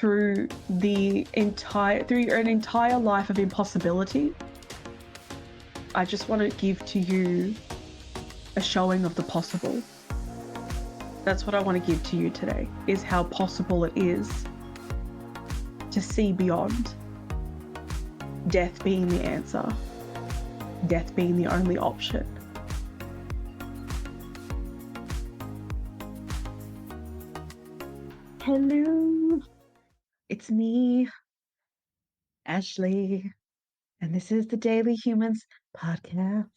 through an entire life of impossibility, I just want to give to you a showing of the possible. That's what I want to give to you today, is how possible it is to see beyond death being the answer, death being the only option. Hello, it's me, Ashley, and this is the Daily Humans podcast.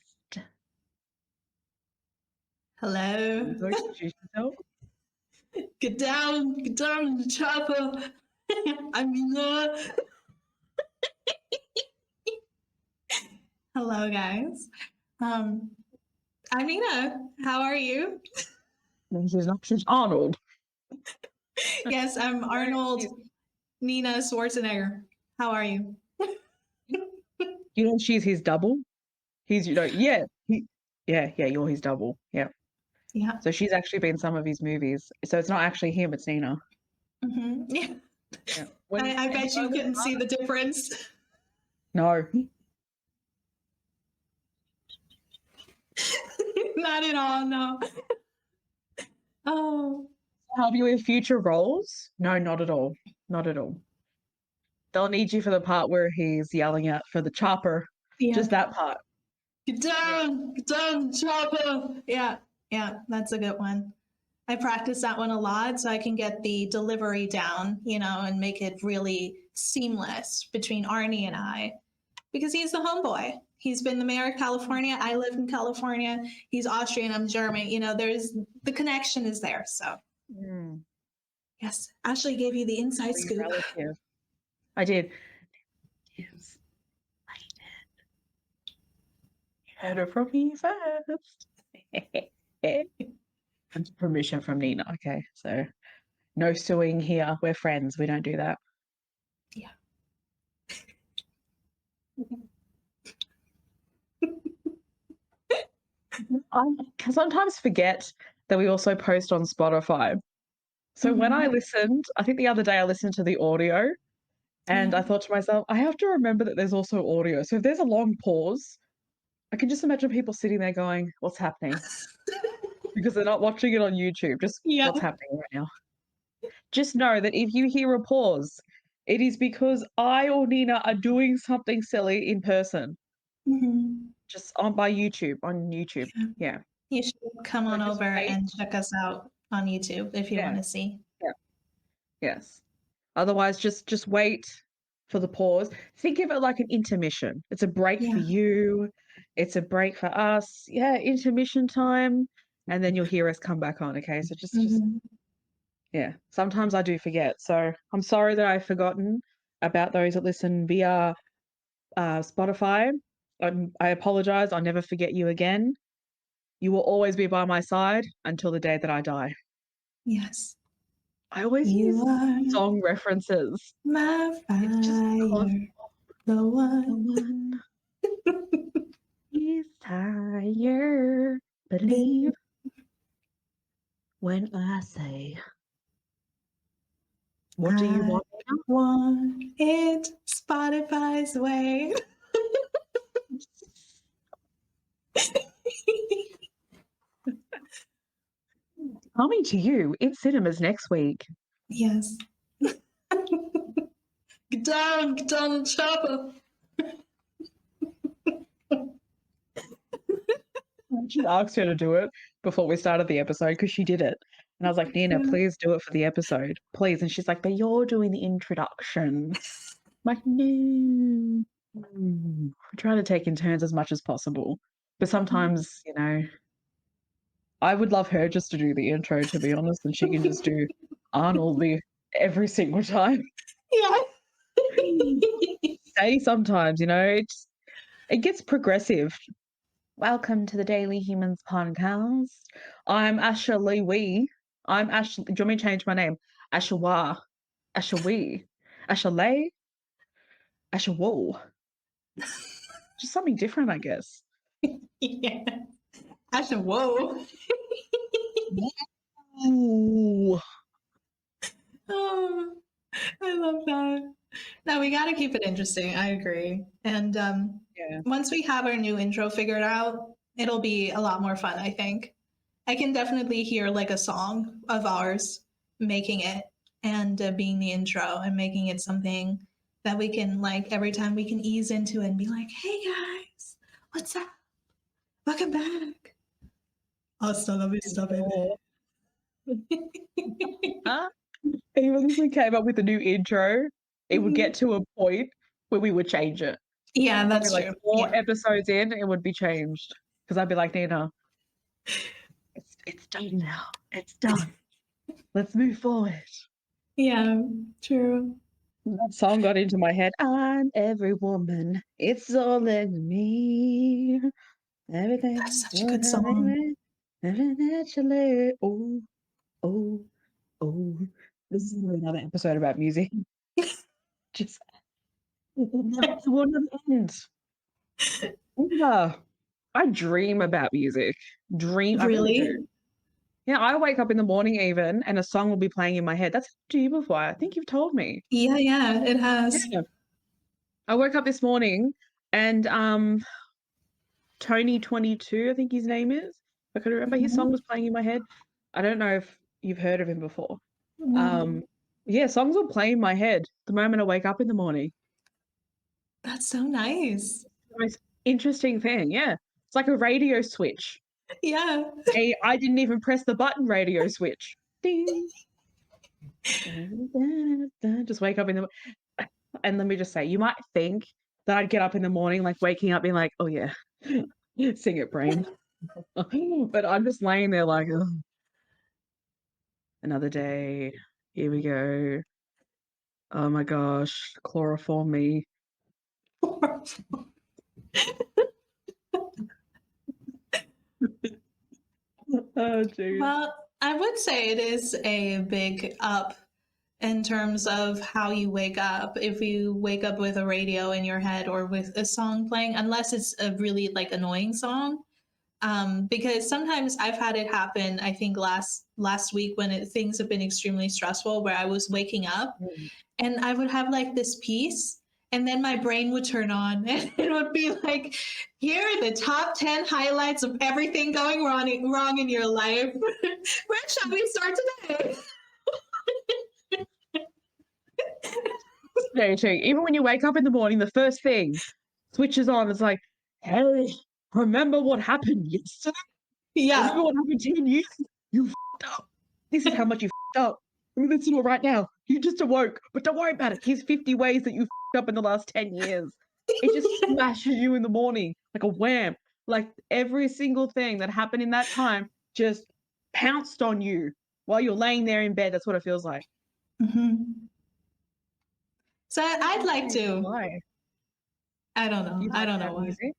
Hello. Introduce yourself. Get down the chopper. I'm Nina. Hello, guys. I'm Nina. How are you? She's Arnold. Yes, I'm Arnold Nina Schwarzenegger. How are you? You know she's his double? He's, you're his double. Yeah. Yeah. So she's actually been in some of his movies. So it's not actually him, it's Nina. Mm-hmm. Yeah. I bet you couldn't see the difference. No. Not at all, no. Oh. Help you with future roles? No, not at all. Not at all. They'll need you for the part where he's yelling out for the chopper. Yeah. Just that part. Get down, chopper. Yeah, that's a good one. I practice that one a lot so I can get the delivery down, and make it really seamless between Arnie and I. Because he's the homeboy. He's been the mayor of California. I live in California. He's Austrian. I'm German. There's the connection is there. So, Yes, Ashley gave you the inside scoop. Relative. I did. Yes, I did. You heard it from me first. Permission from Nina. Okay, so no suing here. We're friends. We don't do that. Yeah. I can sometimes forget that we also post on Spotify. So when I listened, I think the other day I listened to the audio and I thought to myself, I have to remember that there's also audio. So if there's a long pause, I can just imagine people sitting there going, what's happening? Because they're not watching it on YouTube. Just what's happening right now? Just know that if you hear a pause, it is because I or Nina are doing something silly in person. Just on YouTube. Yeah. You should come on over and check us out on YouTube if you want to see. Yeah. Yes. Otherwise, just wait for the pause. Think of it like an intermission. It's a break for you. It's a break for us. Yeah, intermission time. And then you'll hear us come back on, okay? So just yeah. Sometimes I do forget. So I'm sorry that I've forgotten about those that listen via Spotify. I apologize. I'll never forget you again. You will always be by my side until the day that I die. Yes. I always use song references. My fire, the one. He's higher. Believe when I say, what do you want? Want it Spotify's way. Coming to you in cinemas next week. Yes. Get down the chopper. I just asked her to do it before we started the episode because she did it. And I was like, Nina, please do it for the episode. Please. And she's like, but you're doing the introduction. I'm like, no. We try to take in turns as much as possible. But sometimes, I would love her just to do the intro, to be honest, and she can just do Arnold every single time. Yeah. Say sometimes, it gets progressive. Welcome to the Daily Humans podcast. I'm Asha Lee Wee. I'm Ashley. Do you want me to change my name? Ashawa. Ashawi. Ashalay. Ashawo. Just something different, I guess. Yeah. Asha, whoa. Ooh. Oh. I love that. No, we got to keep it interesting. I agree. And Yeah. once we have our new intro figured out, it'll be a lot more fun, I think. I can definitely hear like a song of ours making it and being the intro and making it something that we can like every time we can ease into it and be like, hey guys, what's up? Welcome back. Hasta la vista, baby. Or, even if we came up with a new intro, it would get to a point where we would change it. Yeah, Probably that's like true. 4 Yeah. episodes in, it would be changed. Because I'd be like, Nina, it's done now. It's done. Let's move forward. Yeah, true. That song got into my head. I'm every woman. It's all in me. Everything. That's such a good song. Naturally. Oh, oh, oh. This is another episode about music. Just it will never end. Yeah. I dream about music. I really do. Really? Yeah, I wake up in the morning even, and a song will be playing in my head. That's happened to you before. I think you've told me. Yeah, yeah, it has. Yeah. I woke up this morning and Tony 22, I think his name is. I can remember his song Mhm. was playing in my head. I don't know if you've heard of him before. No, Um, yeah, songs will play in my head the moment I wake up in the morning. that's so nice. The most interesting thing, yeah. It's like a radio switch. Yeah. I didn't even press the button radio switch. Ding. Just wake up in the and let me just say, you might think that I'd get up in the morning, like waking up being like, oh yeah, sing it, brain. But I'm just laying there like, "Ugh, another day. Here we go. Oh my gosh, chloroform me." Oh, geez. Well, I would say it is a big up in terms of how you wake up. If you wake up with a radio in your head or with a song playing, unless it's a really like annoying song. Because sometimes I've had it happen. I think last week when things have been extremely stressful, where I was waking up Mm. and I would have like this piece, and then my brain would turn on, and it would be like, "Here are the top 10 highlights of everything going wrong in your life. Where shall we start today?" Very true. Even when you wake up in the morning, the first thing switches on. It's like, hey, remember what happened yesterday? Yeah. Remember what happened 10 years? You f***ed up. This is how much you f***ed up. Listen to it right now. You just awoke, but don't worry about it. Here's 50 ways that you f***ed up in the last 10 years. It just smashes you in the morning like a wham. Like every single thing that happened in that time just pounced on you while you're laying there in bed. That's what it feels like. Mhm. So I'd like to. Why? I don't know. You I like don't to know have why. music?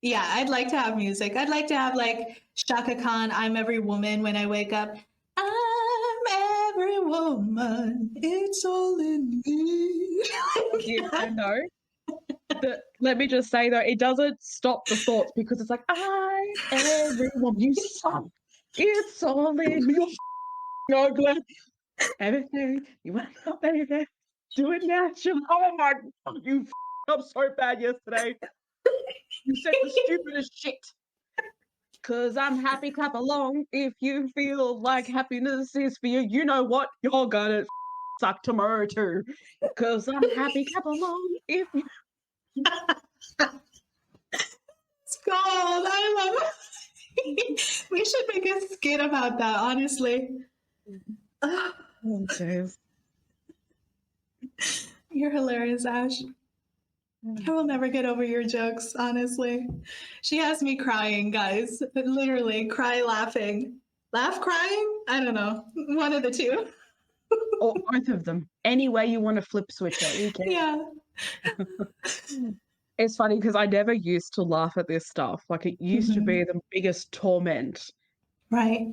Yeah, I'd like to have music. I'd like to have like Shaka Khan, I'm every woman when I wake up. I'm every woman. It's all in me. Yeah, I know. But let me just say though, it doesn't stop the thoughts because it's like, I, everyone, you son, it's all in me. You're ugly. Everything you want to baby, do it naturally. Oh my God, you up so bad yesterday. You said the stupidest shit. Cause I'm happy, clap along. If you feel like happiness is for you, you know what? You're gonna suck tomorrow too. Cause I'm happy, clap along. If you It's gold. I love it. We should make a skit about that, honestly. oh, jeez. You're hilarious, Ash. I will never get over your jokes, honestly. She has me crying, guys. Literally, cry laughing. Laugh crying? I don't know. One of the two. Or both of them. Any way you want to flip switch it, we can. Yeah. It's funny because I never used to laugh at this stuff. Like it used to Mhm. be the biggest torment. Right.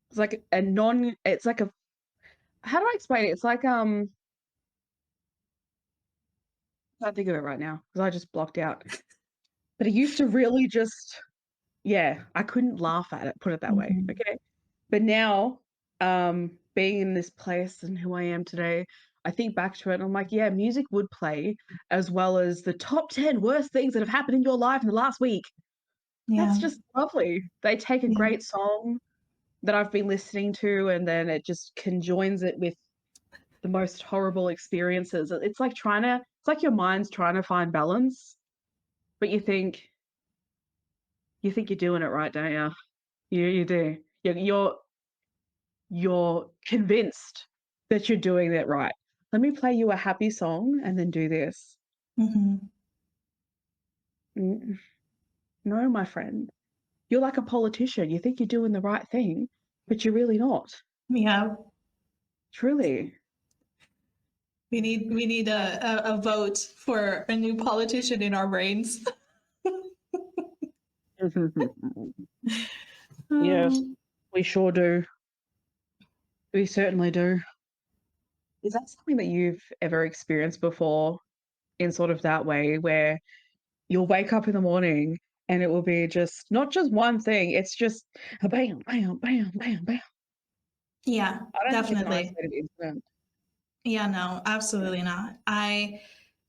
It's like it's like a how do I explain it? It's like I can't think of it right now because I just blocked out. But it used to really just yeah, I couldn't laugh at it, put it that way. Mhm. Okay. But now, being in this place and who I am today, I think back to it and I'm like, yeah, music would play as well as the top 10 worst things that have happened in your life in the last week. Yeah. That's just lovely. They take a Yeah. great song that I've been listening to and then it just conjoins it with the most horrible experiences. It's like your mind's trying to find balance, but you think you're doing it right, don't you? You do. You're convinced that you're doing it right. Let me play you a happy song and then do this. Hmm. Mm, no, my friend. You're like a politician. You think you're doing the right thing, but you're really not. Yeah. Truly. We need a vote for a new politician in our brains. Yes, Um, we sure do. We certainly do. Is that something that you've ever experienced before in sort of that way where you'll wake up in the morning and it will be just not just one thing, it's just a bam, bam, bam, bam, bam. yeah, I don't think it's an definitely. isolated incident. Yeah, no, Yeah. absolutely not.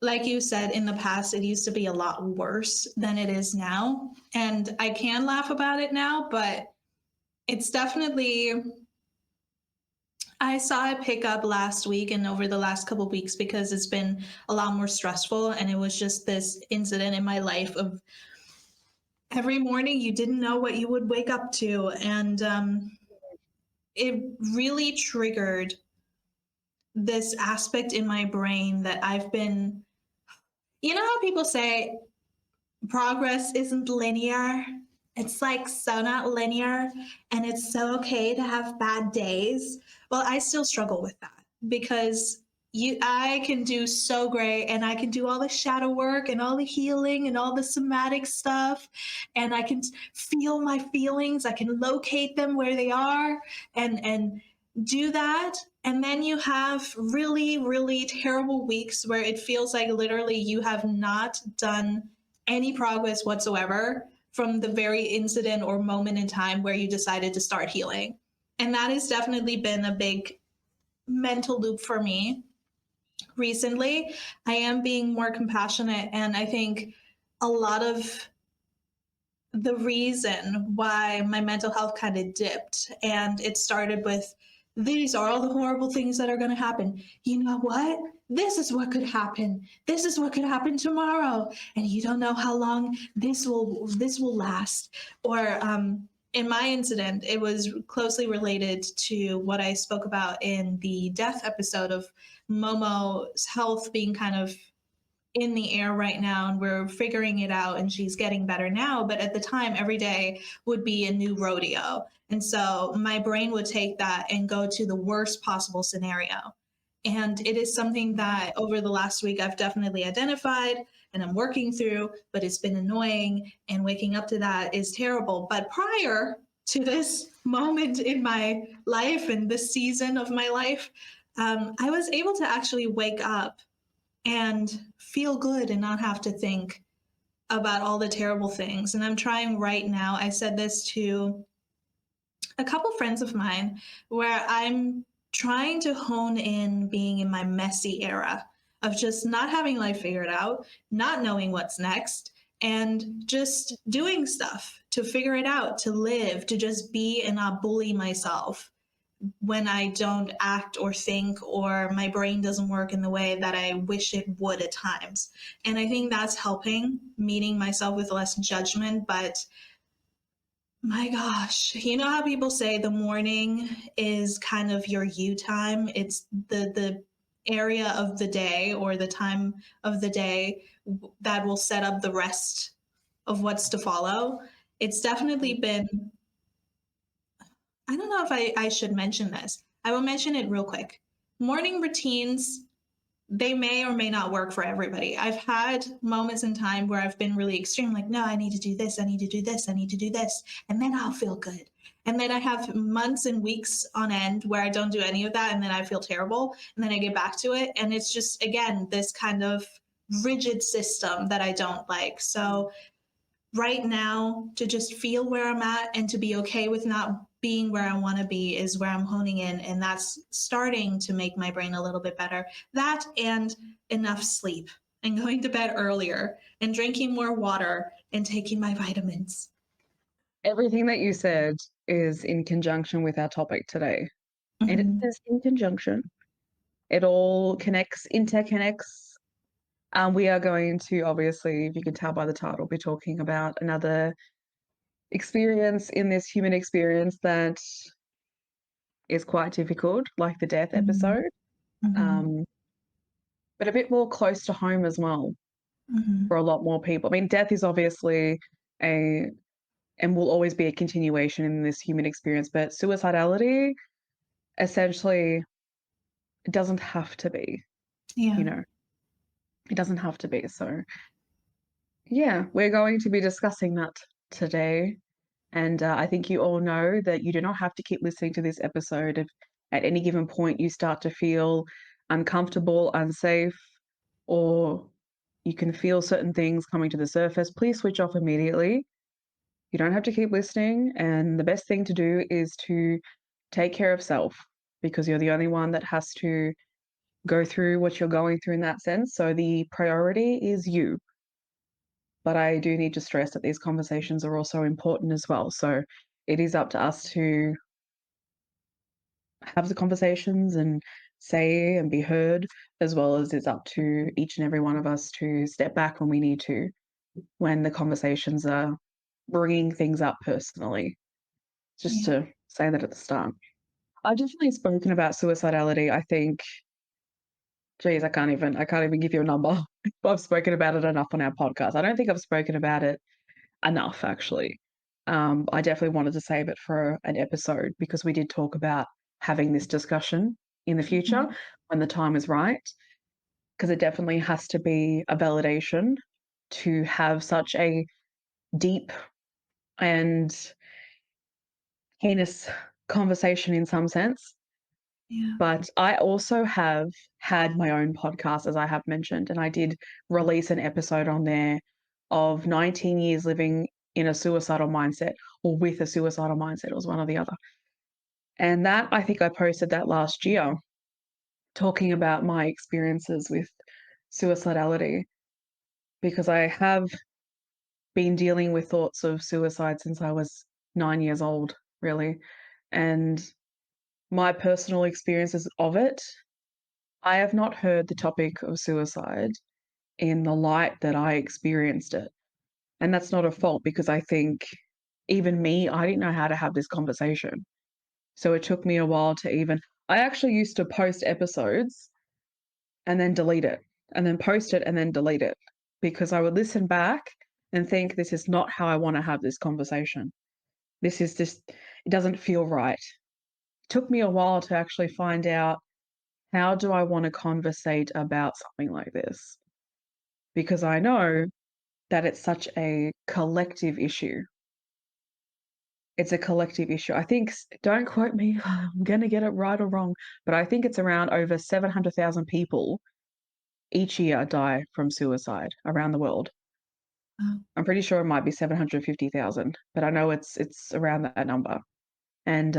Like you said, in the past, it used to be a lot worse than it is now. And I can laugh about it now, but it's definitely, I saw it pick up last week and over the last couple of weeks because it's been a lot more stressful. And it was just this incident in my life of every morning you didn't know what you would wake up to. And it really triggered this aspect in my brain that I've been, you know how people say progress isn't linear? It's like so not linear, and it's so okay to have bad days. Well, I still struggle with that because I can do so great and I can do all the shadow work and all the healing and all the somatic stuff and I can feel my feelings, I can locate them where they are and do that. And then you have really, really terrible weeks where it feels like literally you have not done any progress whatsoever from the very incident or moment in time where you decided to start healing. And that has definitely been a big mental loop for me recently. I am being more compassionate, and I think a lot of the reason why my mental health kind of dipped and it started with these are all the horrible things that are going to happen. You know what? This is what could happen. This is what could happen tomorrow, and you don't know how long this will last. Or in my incident, it was closely related to what I spoke about in the death episode of Momo's health being kind of in the air right now and we're figuring it out and she's getting better now, but at the time every day would be a new rodeo, and so my brain would take that and go to the worst possible scenario. And it is something that over the last week I've definitely identified and I'm working through, but it's been annoying and waking up to that is terrible. But prior to this moment in my life and this season of my life, I was able to actually wake up and feel good and not have to think about all the terrible things. And I'm trying right now. I said this to a couple friends of mine where I'm trying to hone in being in my messy era of just not having life figured out, not knowing what's next, and just doing stuff to figure it out, to live, to just be and not bully myself when I don't act or think or my brain doesn't work in the way that I wish it would at times. And I think that's helping, meeting myself with less judgment. But my gosh, you know how people say the morning is kind of your you time? It's the area of the day or the time of the day that will set up the rest of what's to follow. It's definitely been, I don't know if I should mention this. I will mention it real quick. Morning routines, they may or may not work for everybody. I've had moments in time where I've been really extreme, like, no, I need to do this, I need to do this, I need to do this, and then I'll feel good. And then I have months and weeks on end where I don't do any of that, and then I feel terrible, and then I get back to it. And it's just, again, this kind of rigid system that I don't like. So right now, to just feel where I'm at and to be okay with not being where I want to be is where I'm honing in. And that's starting to make my brain a little bit better. That and enough sleep and going to bed earlier and drinking more water and taking my vitamins. Everything that you said is in conjunction with our topic today. And it Mhm. is in conjunction. It all interconnects. We are going to, obviously, if you can tell by the title, be talking about another experience in this human experience that is quite difficult, like the death Mhm. episode, Mhm. um, but a bit more close to home as well for Mhm. a lot more people. I mean, death is obviously a and will always be a continuation in this human experience, but suicidality essentially doesn't have to be, Yeah. you know, it doesn't have to be. So, yeah, we're going to be discussing that today. And I think you all know that you do not have to keep listening to this episode if at any given point you start to feel uncomfortable, unsafe, or you can feel certain things coming to the surface. Please switch off immediately. You don't have to keep listening. And the best thing to do is to take care of self because you're the only one that has to go through what you're going through in that sense. So the priority is you. But I do need to stress that these conversations are also important as well. So it is up to us to have the conversations and say and be heard, as well as it's up to each and every one of us to step back when we need to, when the conversations are bringing things up personally. Just Yeah. to say that at the start. I've definitely spoken about suicidality. I think, geez, I can't even give you a number. I've spoken about it enough on our podcast. I don't think I've spoken about it enough, actually. I definitely wanted to save it for an episode because we did talk about having this discussion in the future Mhm. when the time is right, because it definitely has to be a validation to have such a deep and heinous conversation in some sense. Yeah. But I also have had my own podcast, as I have mentioned, and I did release an episode on there of 19 years living in a suicidal mindset or with a suicidal mindset. It was one or the other. And that, I think I posted that last year, talking about my experiences with suicidality, because I have been dealing with thoughts of suicide since I was 9 years old, really. And my personal experiences of it, I have not heard the topic of suicide in the light that I experienced it. And that's not a fault because I think even me, I didn't know how to have this conversation. So it took me a while to even, I actually used to post episodes and then delete it, and then post it and then delete it because I would listen back and think, this is not how I want to have this conversation. This is just, it doesn't feel right. It took me a while to actually find out, how do I want to conversate about something like this? Because I know that it's such a collective issue. It's a collective issue. I think, don't quote me, I'm going to get it right or wrong, but I think it's around over 700,000 people each year die from suicide around the world. Wow. I'm pretty sure it might be 750,000, but I know it's around that number. And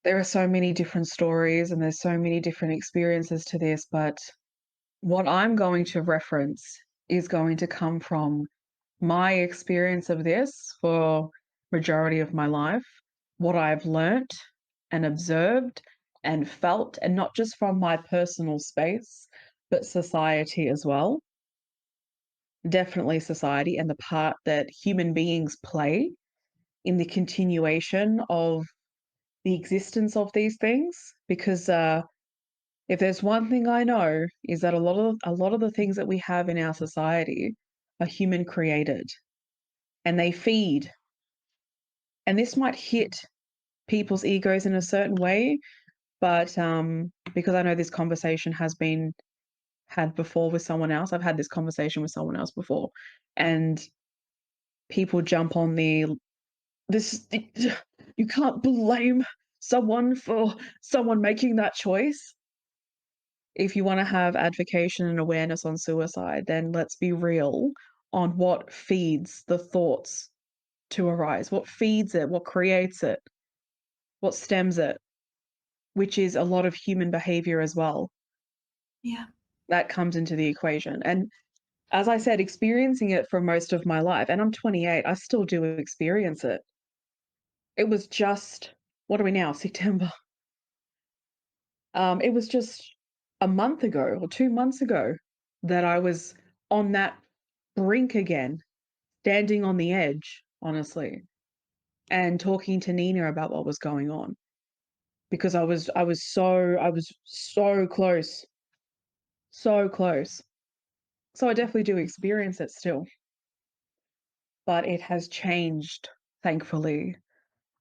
there are so many different stories and there's so many different experiences to this, but what I'm going to reference is going to come from my experience of this for majority of my life, what I've learnt and observed and felt, and not just from my personal space, but society as well. Definitely society and the part that human beings play in the continuation of the existence of these things. Because if there's one thing I know is that a lot of the things that we have in our society are human created, and they feed. And this might hit people's egos in a certain way, but because I know this conversation has been had before with someone else, I've had this conversation with someone else before, and people jump on this. You can't blame someone for someone making that choice. If you want to have advocacy and awareness on suicide, then let's be real on what feeds the thoughts to arise, what feeds it, what creates it, what stems it, which is a lot of human behavior as well. Yeah. That comes into the equation. And as I said, experiencing it for most of my life, and I'm 28, I still do experience it. It was just, what are we now? September. It was just a month ago or 2 months ago that I was on that brink again, standing on the edge, honestly, and talking to Nina about what was going on because I was so close, so close. So I definitely do experience it still, but it has changed, thankfully,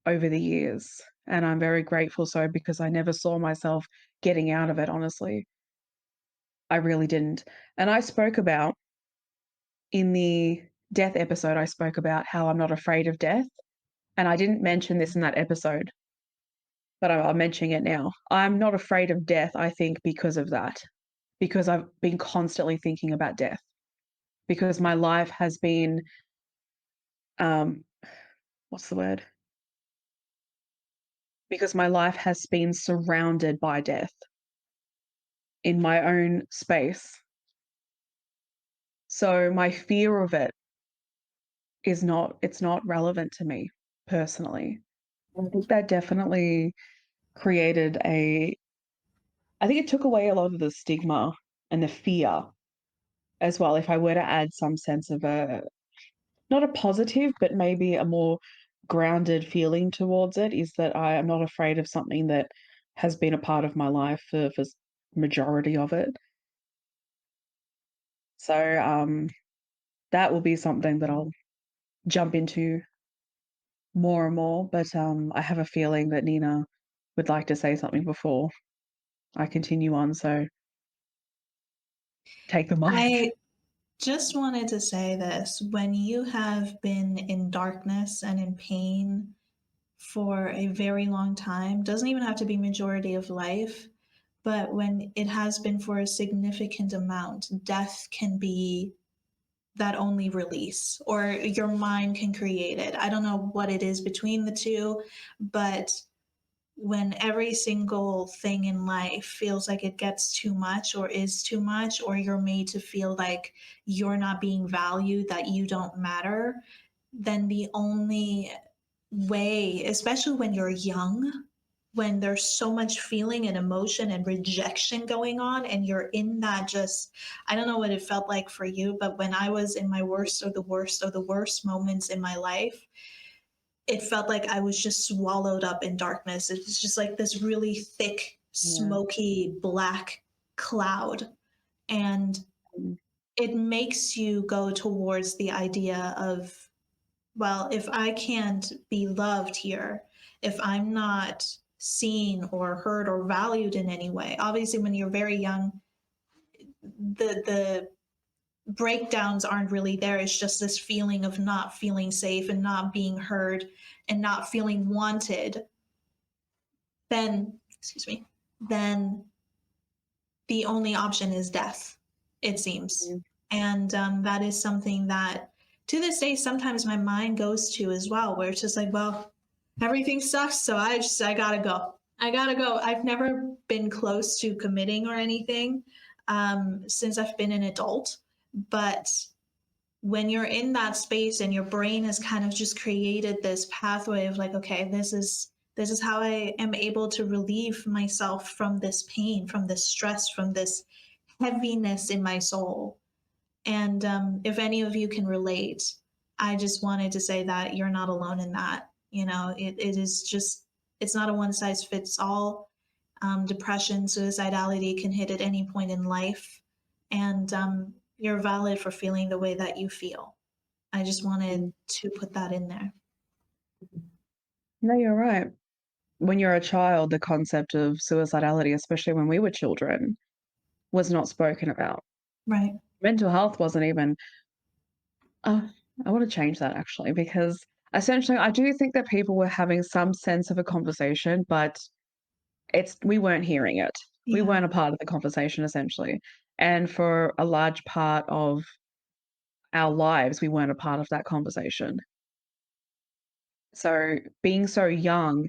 over the years. And I'm very grateful so because I never saw myself getting out of it, honestly. I really didn't. And I spoke about in the death episode, I spoke about how I'm not afraid of death. And I didn't mention this in that episode, but I'm mentioning it now. I'm not afraid of death, I think, because of that, because I've been constantly thinking about death, because my life has been, um, what's the word? Because my life has been surrounded by death in my own space. So my fear of it it's not relevant to me personally. I think that definitely created I think it took away a lot of the stigma and the fear as well. If I were to add some sense of not a positive, but maybe a more grounded feeling towards it, is that I am not afraid of something that has been a part of my life for majority of it. So that will be something that I'll jump into more and more. But I have a feeling that Nina would like to say something before I continue on. So take the mic. I just wanted to say this. When you have been in darkness and in pain for a very long time, doesn't even have to be majority of life, but when it has been for a significant amount, death can be that only release, or your mind can create it. I don't know what it is between the two, but when every single thing in life feels like it gets too much or is too much, or you're made to feel like you're not being valued, that you don't matter, then the only way, especially when you're young, when there's so much feeling and emotion and rejection going on, and you're in that, just, I don't know what it felt like for you, but when I was in my worst or the worst of the worst moments in my life, it felt like I was just swallowed up in darkness. It was just like this really thick, Yeah. smoky, black cloud. And Mm. it makes you go towards the idea of, well, if I can't be loved here, if I'm not seen or heard or valued in any way, obviously, when you're very young, the breakdowns aren't really there. It's just this feeling of not feeling safe and not being heard and not feeling wanted. Then, excuse me, then the only option is death, it seems. Mm. And that is something that to this day, sometimes my mind goes to as well, where it's just like, well, everything sucks. So I gotta go. I gotta go. I've never been close to committing or anything since I've been an adult. But when you're in that space and your brain has kind of just created this pathway of like, okay, this is how I am able to relieve myself from this pain, from this stress, from this heaviness in my soul. And if any of you can relate, I just wanted to say that you're not alone in that. You know, it is just, it's not a one size fits all. Depression, suicidality can hit at any point in life. And you're valid for feeling the way that you feel. I just wanted Mm. to put that in there. No, you're right. When you're a child, the concept of suicidality, especially when we were children, was not spoken about. Right. Mental health wasn't even. Uh, I want to change that actually because essentially, I do think that people were having some sense of a conversation, but we weren't hearing it. We Yeah. weren't a part of the conversation essentially, and for a large part of our lives, we weren't a part of that conversation. So being so young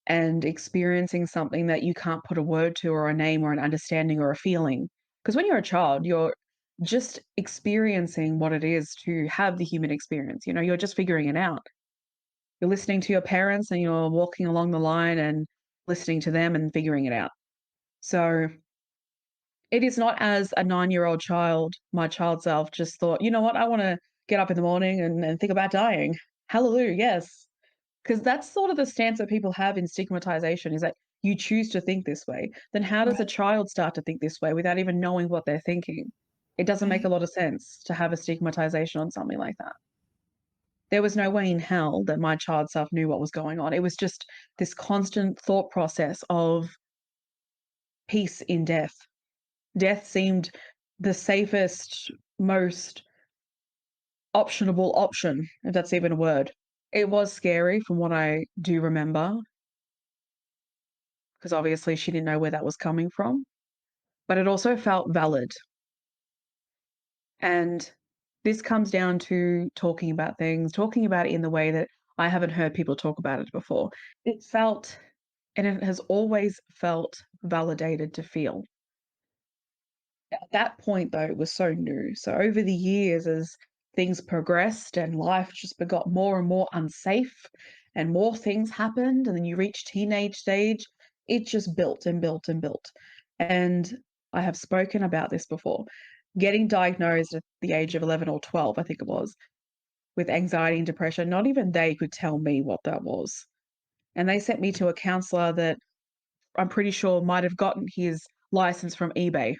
and experiencing something that you can't put a word to or a name or an understanding or a feeling. Because when you're a child, you're just experiencing what it is to have the human experience. You're just figuring it out. You're listening to your parents and you're walking along the line and listening to them and figuring it out. So it is not as a 9-year-old child, my child self just thought, you know what, I want to get up in the morning and think about dying. Hallelujah, yes. Because that's sort of the stance that people have in stigmatization is that you choose to think this way. Then how does a Right. child start to think this way without even knowing what they're thinking? It doesn't make a Right. lot of sense to have a stigmatization on something like that. There was no way in hell that my child self knew what was going on. It was just this constant thought process of peace in death. Death seemed the safest, most optionable option, if that's even a word. It was scary from what I do remember, because obviously she didn't know where that was coming from, but it also felt valid. And this comes down to talking about things, talking about it in the way that I haven't heard people talk about it before. It felt, and it has always felt validated to feel. At that point, though, it was so new. So over the years, as things progressed and life just got more and more unsafe and more things happened, and then you reach teenage stage, it just built and built and built. And I have spoken about this before. Getting diagnosed at the age of 11 or 12, I think it was, with anxiety and depression, not even they could tell me what that was. And they sent me to a counselor that I'm pretty sure might have gotten his license from eBay,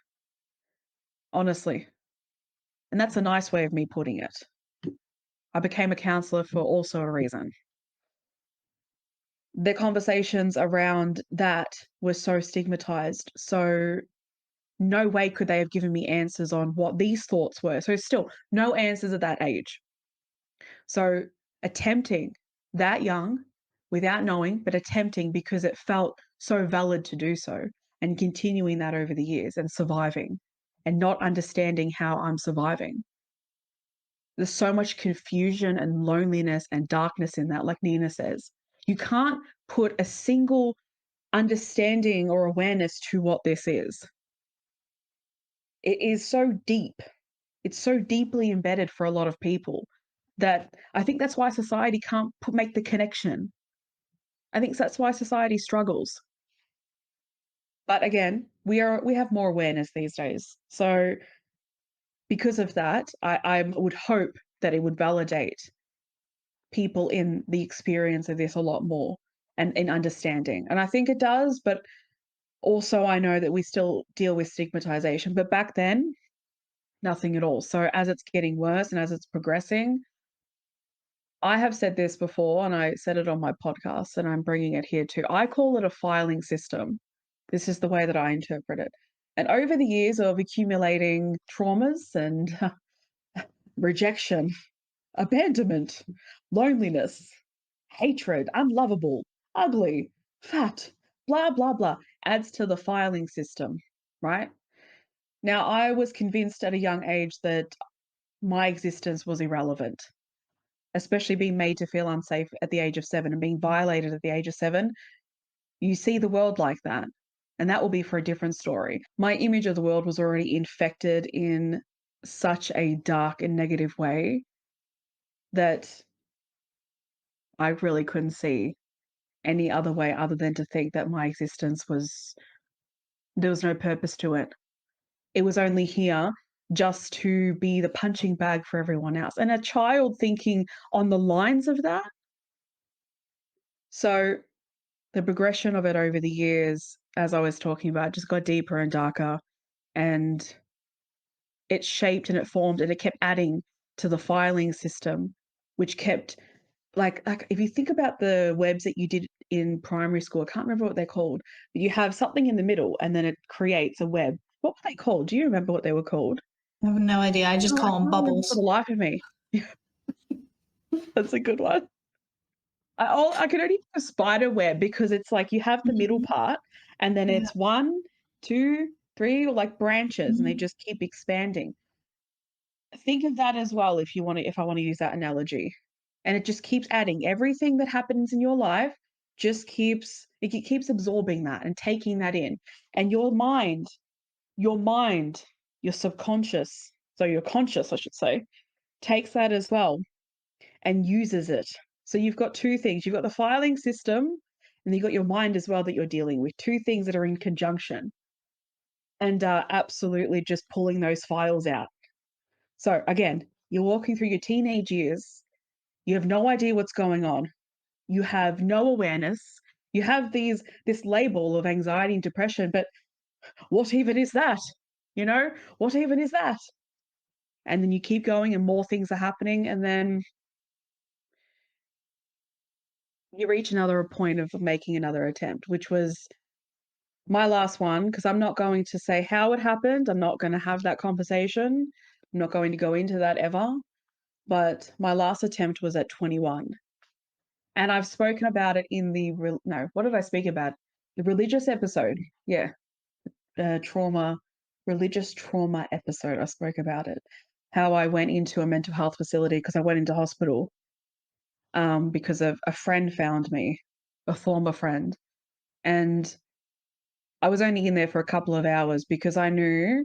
honestly. And that's a nice way of me putting it. I became a counselor for also a reason. The conversations around that were so stigmatized. So no way could they have given me answers on what these thoughts were. So still no answers at that age. So attempting that young without knowing, but attempting because it felt so valid to do so and continuing that over the years and surviving and not understanding how I'm surviving. There's so much confusion and loneliness and darkness in that, like Nina says. You can't put a single understanding or awareness to what this is. It is so deep. It's so deeply embedded for a lot of people that I think that's why society can't make the connection. I think that's why society struggles. But again, we have more awareness these days. So because of that, I would hope that it would validate people in the experience of this a lot more and in understanding. And I think it does, but also I know that we still deal with stigmatization. But back then, nothing at all. So as it's getting worse and as it's progressing, I have said this before and I said it on my podcast and I'm bringing it here too. I call it a filing system. This is the way that I interpret it. And over the years of accumulating traumas and rejection, abandonment, loneliness, hatred, unlovable, ugly, fat, blah, blah, blah, adds to the filing system, right? Now, I was convinced at a young age that my existence was irrelevant, especially being made to feel unsafe at the age of 7 and being violated at the age of 7. You see the world like that, and that will be for a different story. My image of the world was already infected in such a dark and negative way that I really couldn't see any other way other than to think that my existence was there was no purpose to it. It was only here just to be the punching bag for everyone else. And a child thinking on the lines of that. So the progression of it over the years, as I was talking about, just got deeper and darker. And it shaped and it formed and it kept adding to the filing system, which kept like if you think about the webs that you did in primary school, I can't remember what they're called, but you have something in the middle and then it creates a web. What were they called? Do you remember what they were called? I have no idea. I just Oh, I call them can't remember for the bubbles. life of me. That's a good one. I can only do a spider web because it's like you have the middle Mhm. part and then Yeah. it's 1, 2, 3, or like branches and they Mhm. just keep expanding. Think of that as well if I want to use that analogy. and it just keeps adding. Everything that happens in your life just keeps absorbing that and taking that in. And your mind, your subconscious, so your conscious, I should say, takes that as well and uses it. So you've got two things. You've got the filing system, and then you've got your mind as well that you're dealing with. Two things that are in conjunction and absolutely just pulling those files out. So again, you're walking through your teenage years. You have no idea what's going on. You have no awareness. You have this label of anxiety and depression, but what even is that? You know, what even is that? And then you keep going and more things are happening, and then you reach another point of making another attempt, which was my last one, because I'm not going to say how it happened. I'm not going to have that conversation. I'm not going to go into that ever. But my last attempt was at 21. And I've spoken about it in the, no, what did I speak about? The religious episode. Yeah. Trauma, religious trauma episode. I spoke about it. How I went into a mental health facility because I went into hospital because of a friend found me, a former friend. And I was only in there for a couple of hours because I knew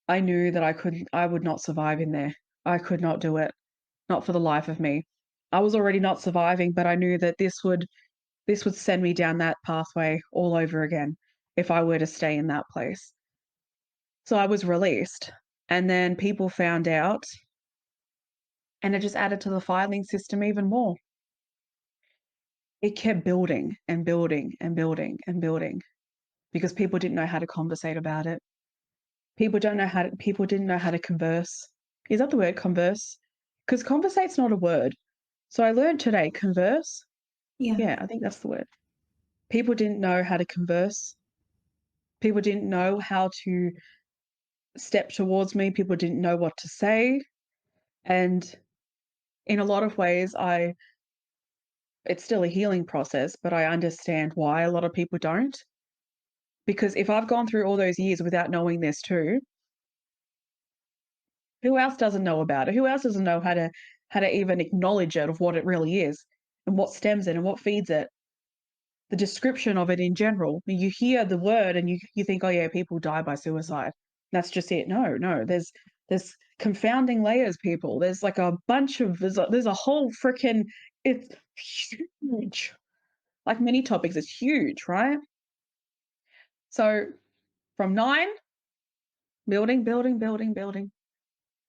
that I would not survive in there. I could not do it, not for the life of me. I was already not surviving, but I knew that this would send me down that pathway all over again if I were to stay in that place. So I was released, and then people found out, and it just added to the filing system even more. It kept building and building and building and building because people didn't know how to conversate about it. People didn't know how to converse. Is that the word, converse? Because conversate's not a word. So I learned today, converse. Yeah. Yeah, I think that's the word. People didn't know how to converse. People didn't know how to step towards me. People didn't know what to say. And in a lot of ways, it's still a healing process, but I understand why a lot of people don't. Because if I've gone through all those years without knowing this too, who else doesn't know about it? Who else doesn't know how to even acknowledge it of what it really is and what stems it and what feeds it? The description of it in general. You hear the word and you think, oh yeah, people die by suicide. That's just it. No, no. There's confounding layers, people. There's like a bunch of there's a whole freaking it's huge. Like many topics, it's huge, right? So from 9, building, building, building, building,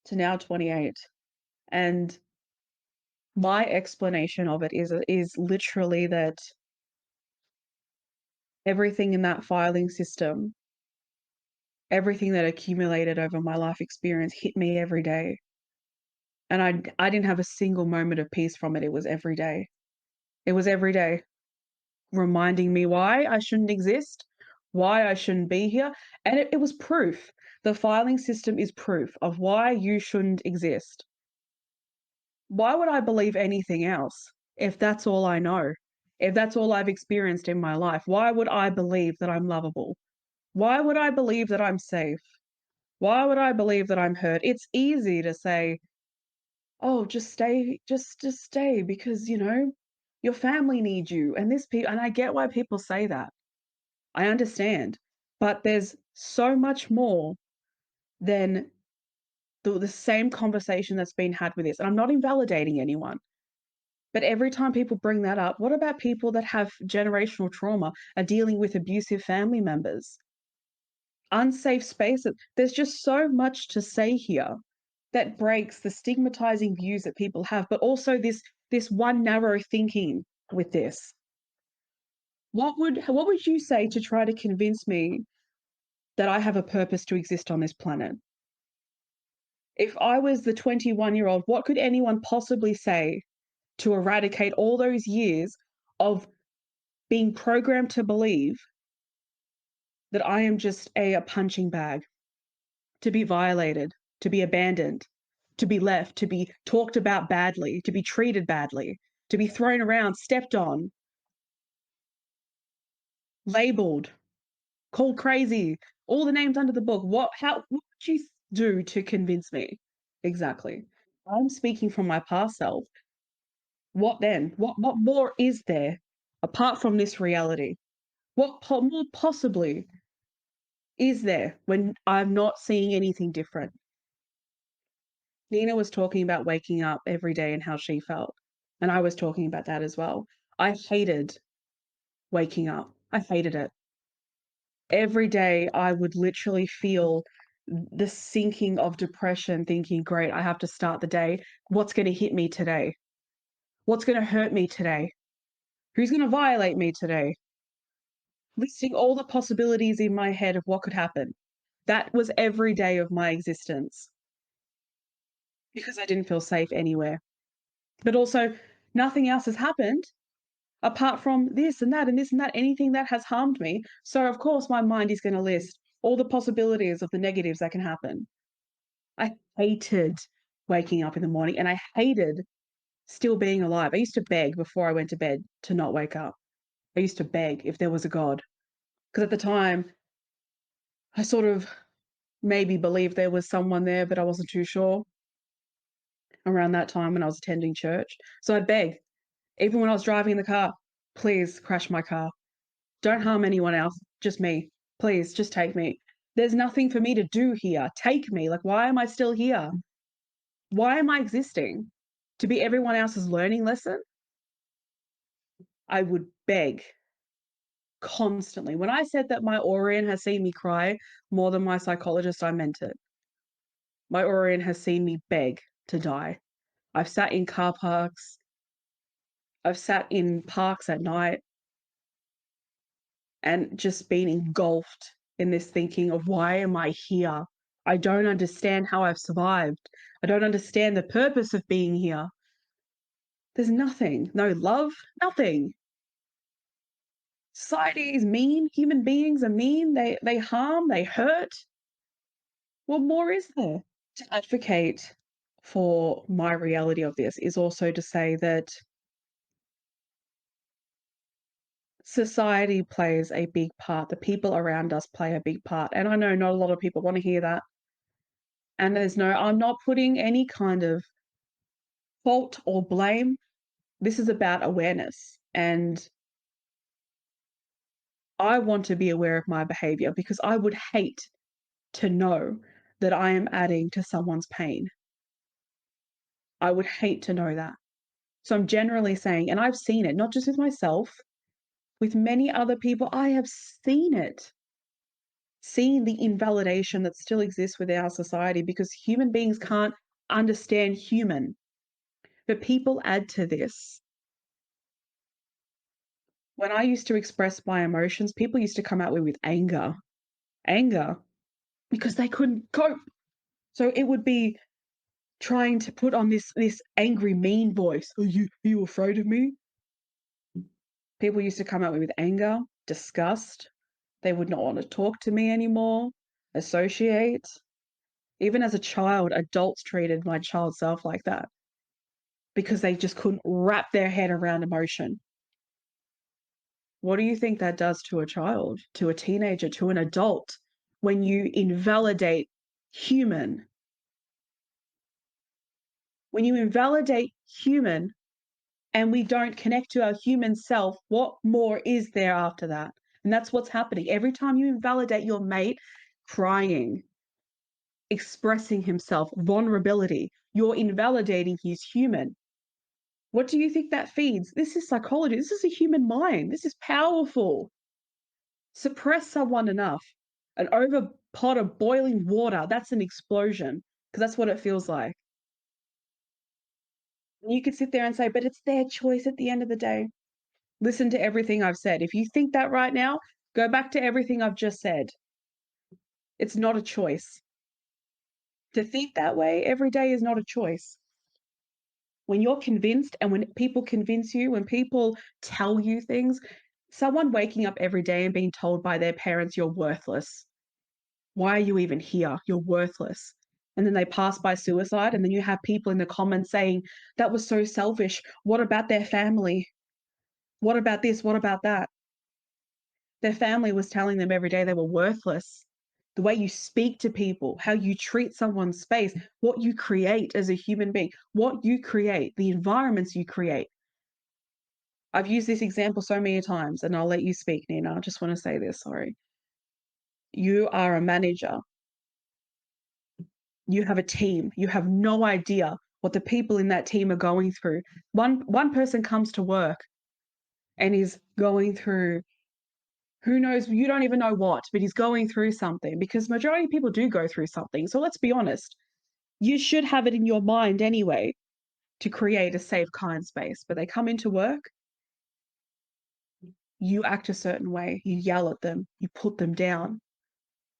to now 28. And my explanation of it is literally that everything in that filing system, everything that accumulated over my life experience hit me every day. And I didn't have a single moment of peace from it. It was every day. It was every day reminding me why I shouldn't exist, why I shouldn't be here. And it was proof. The filing system is proof of why you shouldn't exist. Why would I believe anything else if that's all I know? If that's all I've experienced in my life? Why would I believe that I'm lovable? Why would I believe that I'm safe? Why would I believe that I'm heard? It's easy to say, "Oh, just stay, just stay because, your family needs you." And and I get why people say that. I understand. But there's so much more than the same conversation that's been had with this. And I'm not invalidating anyone. But every time people bring that up, what about people that have generational trauma, are dealing with abusive family members, unsafe spaces? There's just so much to say here that breaks the stigmatizing views that people have, but also this one narrow thinking with this. What would you say to try to convince me that I have a purpose to exist on this planet? If I was the 21-year-old, what could anyone possibly say to eradicate all those years of being programmed to believe that I am just a punching bag, to be violated, to be abandoned, to be left, to be talked about badly, to be treated badly, to be thrown around, stepped on, labeled, called crazy, all the names under the book. What would you do to convince me? Exactly. I'm speaking from my past self. What then? What more is there apart from this reality? What more possibly is there when I'm not seeing anything different? Nina was talking about waking up every day and how she felt. And I was talking about that as well. I hated waking up. I hated it. Every day I would literally feel the sinking of depression, thinking, great, I have to start the day. What's going to hit me today? What's going to hurt me today? Who's going to violate me today? Listing all the possibilities in my head of what could happen. That was every day of my existence because I didn't feel safe anywhere. But also, nothing else has happened apart from this and that and this and that, anything that has harmed me. So, of course, my mind is going to list all the possibilities of the negatives that can happen. I hated waking up in the morning and I hated still being alive. I used to beg before I went to bed to not wake up. I used to beg if there was a God. Because at the time, I sort of maybe believed there was someone there, but I wasn't too sure around that time when I was attending church. So I'd beg, even when I was driving in the car, please crash my car. Don't harm anyone else, just me. Please, just take me. There's nothing for me to do here. Take me. Like, why am I still here? Why am I existing? To be everyone else's learning lesson? I would beg constantly. When I said that my Orion has seen me cry more than my psychologist, I meant it. My Orion has seen me beg to die. I've sat in car parks. I've sat in parks at night and just been engulfed in this thinking of why am I here? I don't understand how I've survived. I don't understand the purpose of being here. There's nothing, no love, nothing. Society is mean. Human beings are mean. They harm, they hurt. What more is there? To advocate for my reality of this is also to say that society plays a big part. The people around us play a big part. And I know not a lot of people want to hear that. And I'm not putting any kind of fault or blame. This is about awareness. And I want to be aware of my behavior because I would hate to know that I am adding to someone's pain. I would hate to know that. So I'm generally saying, and I've seen it, not just with myself, with many other people, I have seen it. Seen the invalidation that still exists within our society because human beings can't understand human. But people add to this. When I used to express my emotions, people used to come at me with anger. Anger. Because they couldn't cope. So it would be trying to put on this angry, mean voice. Are you afraid of me? People used to come at me with anger, disgust. They would not want to talk to me anymore, associate. Even as a child, adults treated my child self like that because they just couldn't wrap their head around emotion. What do you think that does to a child, to a teenager, to an adult when you invalidate human? When you invalidate human and we don't connect to our human self, what more is there after that? And that's what's happening. Every time you invalidate your mate, crying, expressing himself, vulnerability, you're invalidating his human. What do you think that feeds? This is psychology. This is a human mind. This is powerful. Suppress someone enough. An over pot of boiling water, that's an explosion, because that's what it feels like. And you could sit there and say, but it's their choice at the end of the day. Listen to everything I've said. If you think that right now, go back to everything I've just said. It's not a choice. To think that way every day is not a choice. When you're convinced and when people convince you, when people tell you things, someone waking up every day and being told by their parents, you're worthless. Why are you even here? You're worthless. And then they pass by suicide, and then you have people in the comments saying, that was so selfish. What about their family? What about this? What about that? Their family was telling them every day they were worthless. The way you speak to people, how you treat someone's space, what you create as a human being, what you create, the environments you create. I've used this example so many times, and I'll let you speak, Nina. I just want to say this, sorry. You are a manager. You have a team. You have no idea what the people in that team are going through. One person comes to work and is going through, who knows, you don't even know what, but he's going through something, because majority of people do go through something. So let's be honest. You should have it in your mind anyway to create a safe, kind space. But they come into work, you act a certain way, you yell at them, you put them down.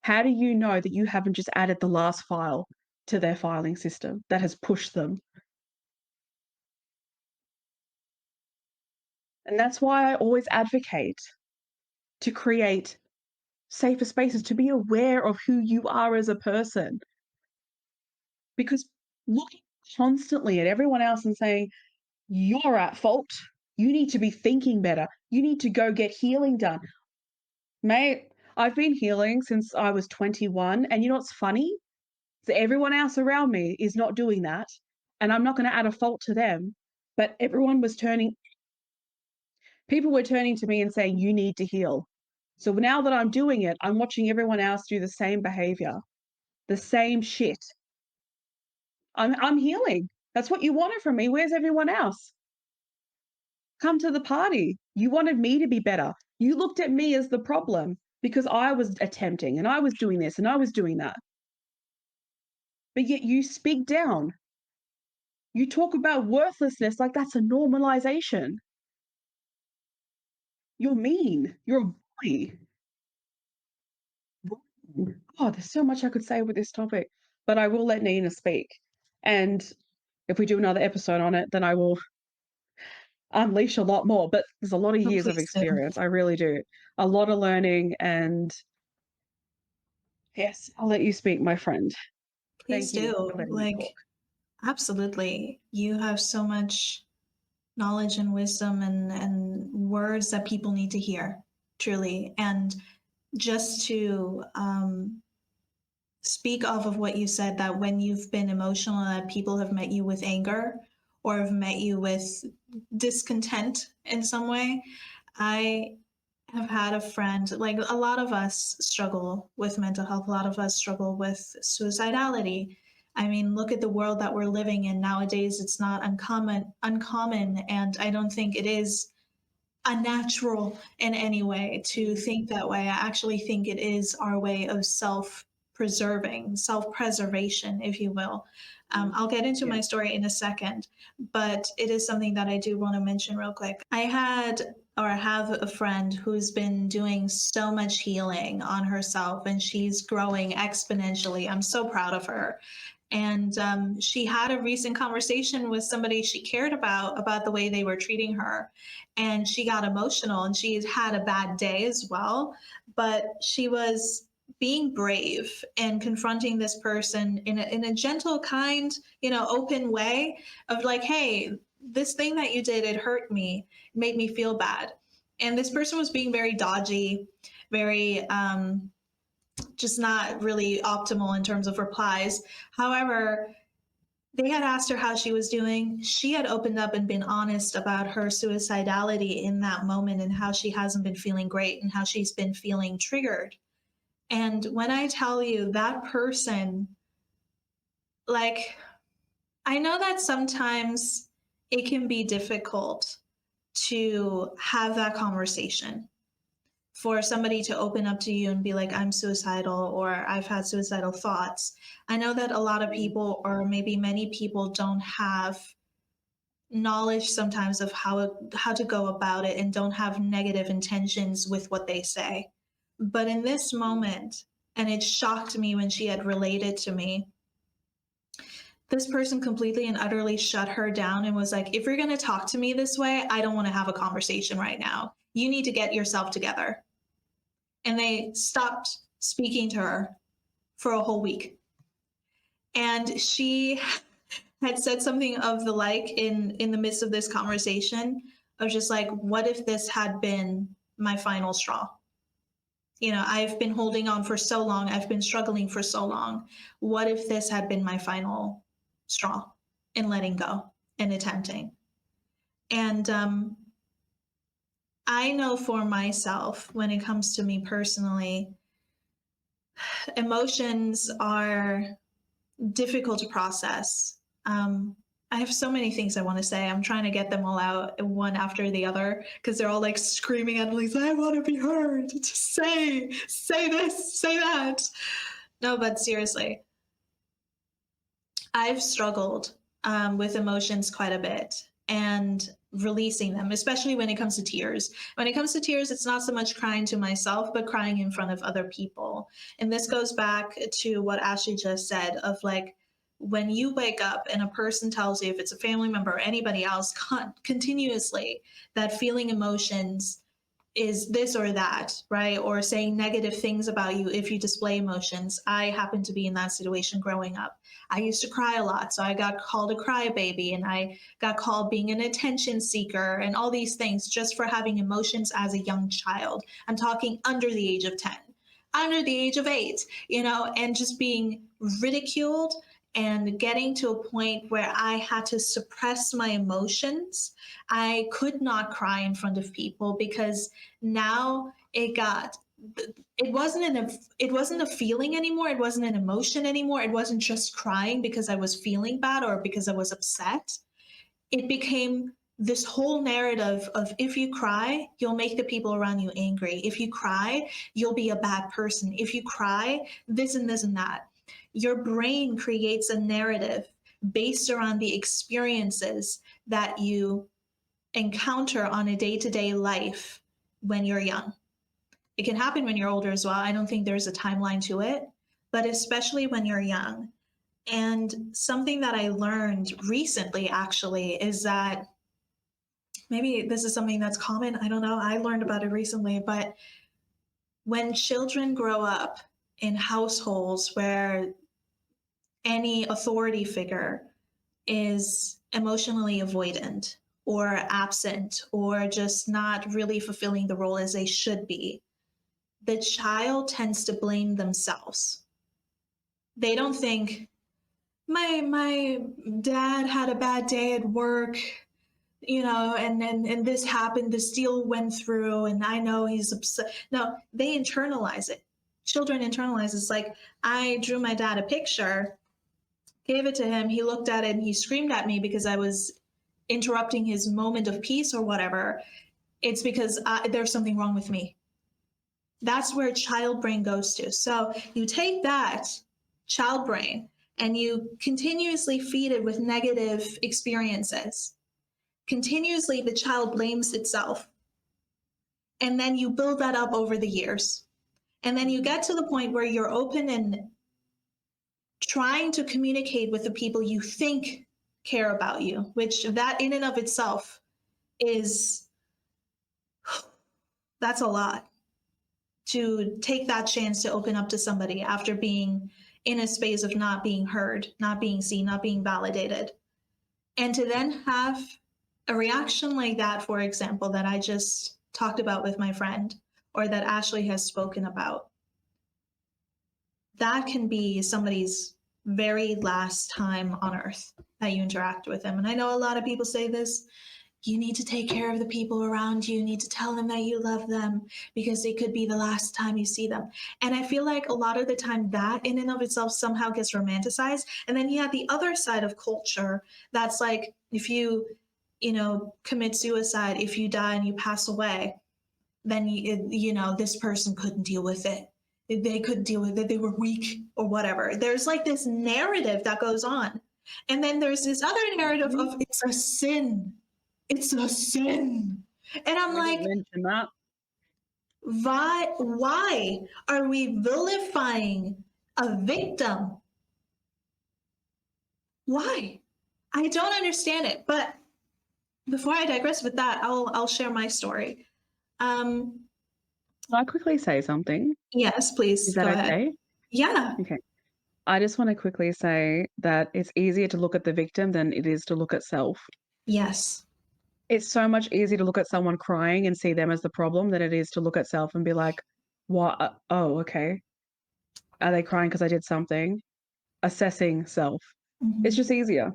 How do you know that you haven't just added the last file to their filing system that has pushed them? And that's why I always advocate to create safer spaces, to be aware of who you are as a person. Because looking constantly at everyone else and saying, you're at fault, you need to be thinking better, you need to go get healing done. Mate, I've been healing since I was 21, and you know what's funny? So everyone else around me is not doing that, and I'm not going to add a fault to them, but people were turning to me and saying, you need to heal. So now that I'm doing it, I'm watching everyone else do the same behavior, the same shit. I'm healing. That's what you wanted from me. Where's everyone else? Come to the party. You wanted me to be better. You looked at me as the problem because I was attempting and I was doing this and I was doing that. But yet you speak down. You talk about worthlessness like that's a normalization. You're mean. You're a bully. Oh, there's so much I could say with this topic, but I will let Nina speak. And if we do another episode on it, then I will unleash a lot more. But there's a lot of Oh, years of please do. experience. I really do. A lot of learning. And yes, I'll let you speak, my friend. Please Thank you do. for letting me talk. Like, absolutely. You have so much knowledge and wisdom and words that people need to hear, truly. And just to speak off of what you said, that when you've been emotional, that people have met you with anger or have met you with discontent in some way. I have had a friend, like a lot of us struggle with mental health, a lot of us struggle with suicidality. I mean, look at the world that we're living in nowadays. It's not uncommon, and I don't think it is unnatural in any way to think that way. I actually think it is our way of self-preserving, self-preservation, if you will. I'll get into Yeah. my story in a second, but it is something that I do want to mention real quick. I had or have a friend who's been doing so much healing on herself, and she's growing exponentially. I'm so proud of her. And she had a recent conversation with somebody she cared about the way they were treating her, and she got emotional, and she had a bad day as well, but she was being brave and confronting this person in a gentle, kind, open way of like, hey, this thing that you did, it hurt me, it made me feel bad. And this person was being very dodgy, very just not really optimal in terms of replies. However, they had asked her how she was doing. She had opened up and been honest about her suicidality in that moment and how she hasn't been feeling great and how she's been feeling triggered. And when I tell you that person, like, I know that sometimes it can be difficult to have that conversation, for somebody to open up to you and be like, I'm suicidal, or I've had suicidal thoughts. I know that a lot of people, or maybe many people, don't have knowledge sometimes of how to go about it and don't have negative intentions with what they say. But in this moment, and it shocked me when she had related to me, this person completely and utterly shut her down and was like, if you're going to talk to me this way, I don't want to have a conversation right now. You need to get yourself together. And they stopped speaking to her for a whole week. And she had said something of the like in the midst of this conversation of just like, what if this had been my final straw? I've been holding on for so long. I've been struggling for so long. What if this had been my final straw in letting go and attempting? And I know for myself, when it comes to me personally, emotions are difficult to process. I have so many things I want to say. I'm trying to get them all out one after the other because they're all like screaming at me, I want to be heard. Just say this, say that. No, but seriously, I've struggled with emotions quite a bit and releasing them, especially when it comes to tears. When it comes to tears, it's not so much crying to myself, but crying in front of other people. And this goes back to what Ashley just said of like, when you wake up and a person tells you, if it's a family member or anybody else, continuously that feeling emotions is this or that, right? Or saying negative things about you if you display emotions. I happened to be in that situation growing up. I used to cry a lot, so I got called a crybaby and I got called being an attention seeker and all these things just for having emotions as a young child. I'm talking under the age of 10, under the age of 8, and just being ridiculed and getting to a point where I had to suppress my emotions. I could not cry in front of people because now it wasn't a feeling anymore, it wasn't an emotion anymore, it wasn't just crying because I was feeling bad or because I was upset. It became this whole narrative of, if you cry, you'll make the people around you angry. If you cry, you'll be a bad person. If you cry, this and this and that. Your brain creates a narrative based around the experiences that you encounter on a day-to-day life when you're young. It can happen when you're older as well. I don't think there's a timeline to it, but especially when you're young. And something that I learned recently actually is that, maybe this is something that's common, I don't know, I learned about it recently, but when children grow up in households where any authority figure is emotionally avoidant or absent or just not really fulfilling the role as they should be, the child tends to blame themselves. They don't think, my dad had a bad day at work, and this happened, this deal went through, and I know he's upset. No, they internalize it. Children internalize. It's like, I drew my dad a picture, gave it to him, he looked at it and he screamed at me because I was interrupting his moment of peace or whatever. It's because there's something wrong with me. That's where child brain goes to. So you take that child brain and you continuously feed it with negative experiences. Continuously, the child blames itself. And then you build that up over the years. And then you get to the point where you're open and trying to communicate with the people you think care about you, which that in and of itself is, that's a lot. To take that chance to open up to somebody after being in a space of not being heard, not being seen, not being validated. And to then have a reaction like that, for example, that I just talked about with my friend, or that Ashley has spoken about, that can be somebody's very last time on earth that you interact with them. And I know a lot of people say this, you need to take care of the people around you. You need to tell them that you love them because it could be the last time you see them. And I feel like a lot of the time that in and of itself somehow gets romanticized. And then you have the other side of culture that's like, if you, commit suicide, if you die and you pass away, then, this person couldn't deal with it. They couldn't deal with it. They were weak or whatever. There's like this narrative that goes on. And then there's this other narrative of, it's a sin. It's a sin. And I'm like, mention that. Why are we vilifying a victim? Why? I don't understand it. But before I digress with that, I'll share my story. Can I quickly say something? Yes, please. Is that go okay? ahead. Yeah. Okay. I just want to quickly say that it's easier to look at the victim than it is to look at self. Yes. It's so much easier to look at someone crying and see them as the problem than it is to look at self and be like, what? Oh, okay. Are they crying because I did something? Assessing self. It's just easier.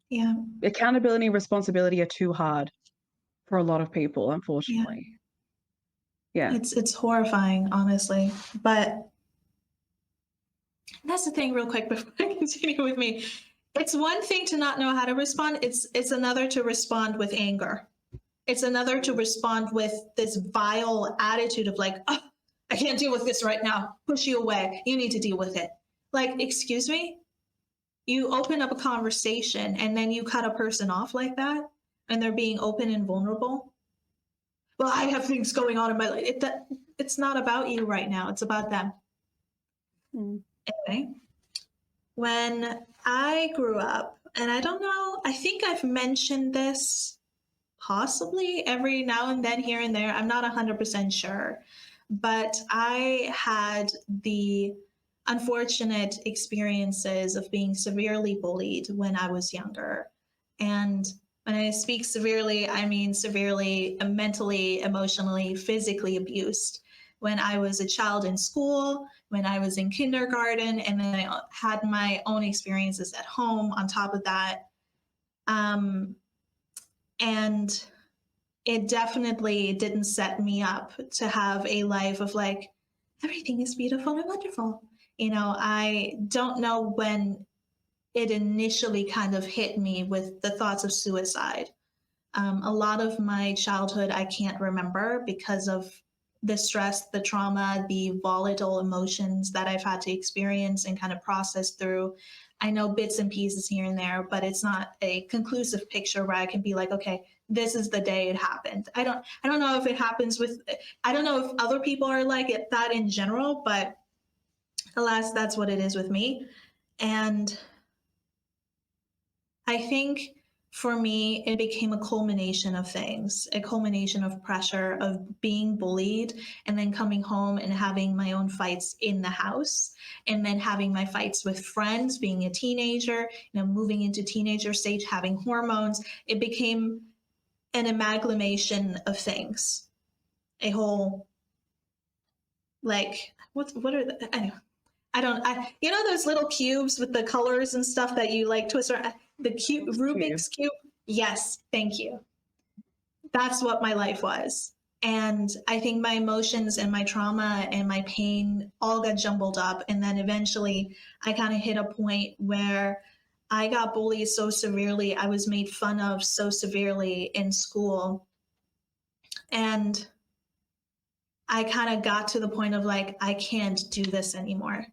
Yeah. Accountability and responsibility are too hard for a lot of people, unfortunately. Yeah. It's horrifying, honestly. But that's the thing, real quick, before I continue with me. It's one thing to not know how to respond. It's another to respond with anger. It's another to respond with this vile attitude of like, oh, I can't deal with this right now. Push you away. You need to deal with it. Like, excuse me? You open up a conversation and then you cut a person off like that and they're being open and vulnerable. Well, I have things going on in my life. It's not about you right now. It's about them. Anyway, when I grew up, and I don't know, I think I've mentioned this possibly every now and then here and there. I'm not 100% sure. But I had the unfortunate experiences of being severely bullied when I was younger. And when I speak severely, I mean severely mentally, emotionally, physically abused. When I was a child in school, when I was in kindergarten, and then I had my own experiences at home on top of that. And it definitely didn't set me up to have a life of like, everything is beautiful and wonderful. You know, I don't know when it initially kind of hit me with the thoughts of suicide. A lot of my childhood I can't remember because of the stress, the trauma, the volatile emotions that I've had to experience and kind of process through. I know bits and pieces here and there, but it's not a conclusive picture where I can be like, okay, this is the day it happened. I don't know if it happens with, I don't know if other people are like it, that in general, but alas, that's what it is with me. And I think for me, it became a culmination of things, a culmination of pressure, of being bullied, and then coming home and having my own fights in the house, and then having my fights with friends, being a teenager, moving into teenager stage, having hormones. It became an amalgamation of things, a whole, like, what are the, anyway. Those little cubes with the colors and stuff that you like twist around, the Rubik's Cube. Yes, thank you. That's what my life was. And I think my emotions and my trauma and my pain all got jumbled up. And then eventually I kind of hit a point where I got bullied so severely. I was made fun of so severely in school. And I kind of got to the point of like, I can't do this anymore.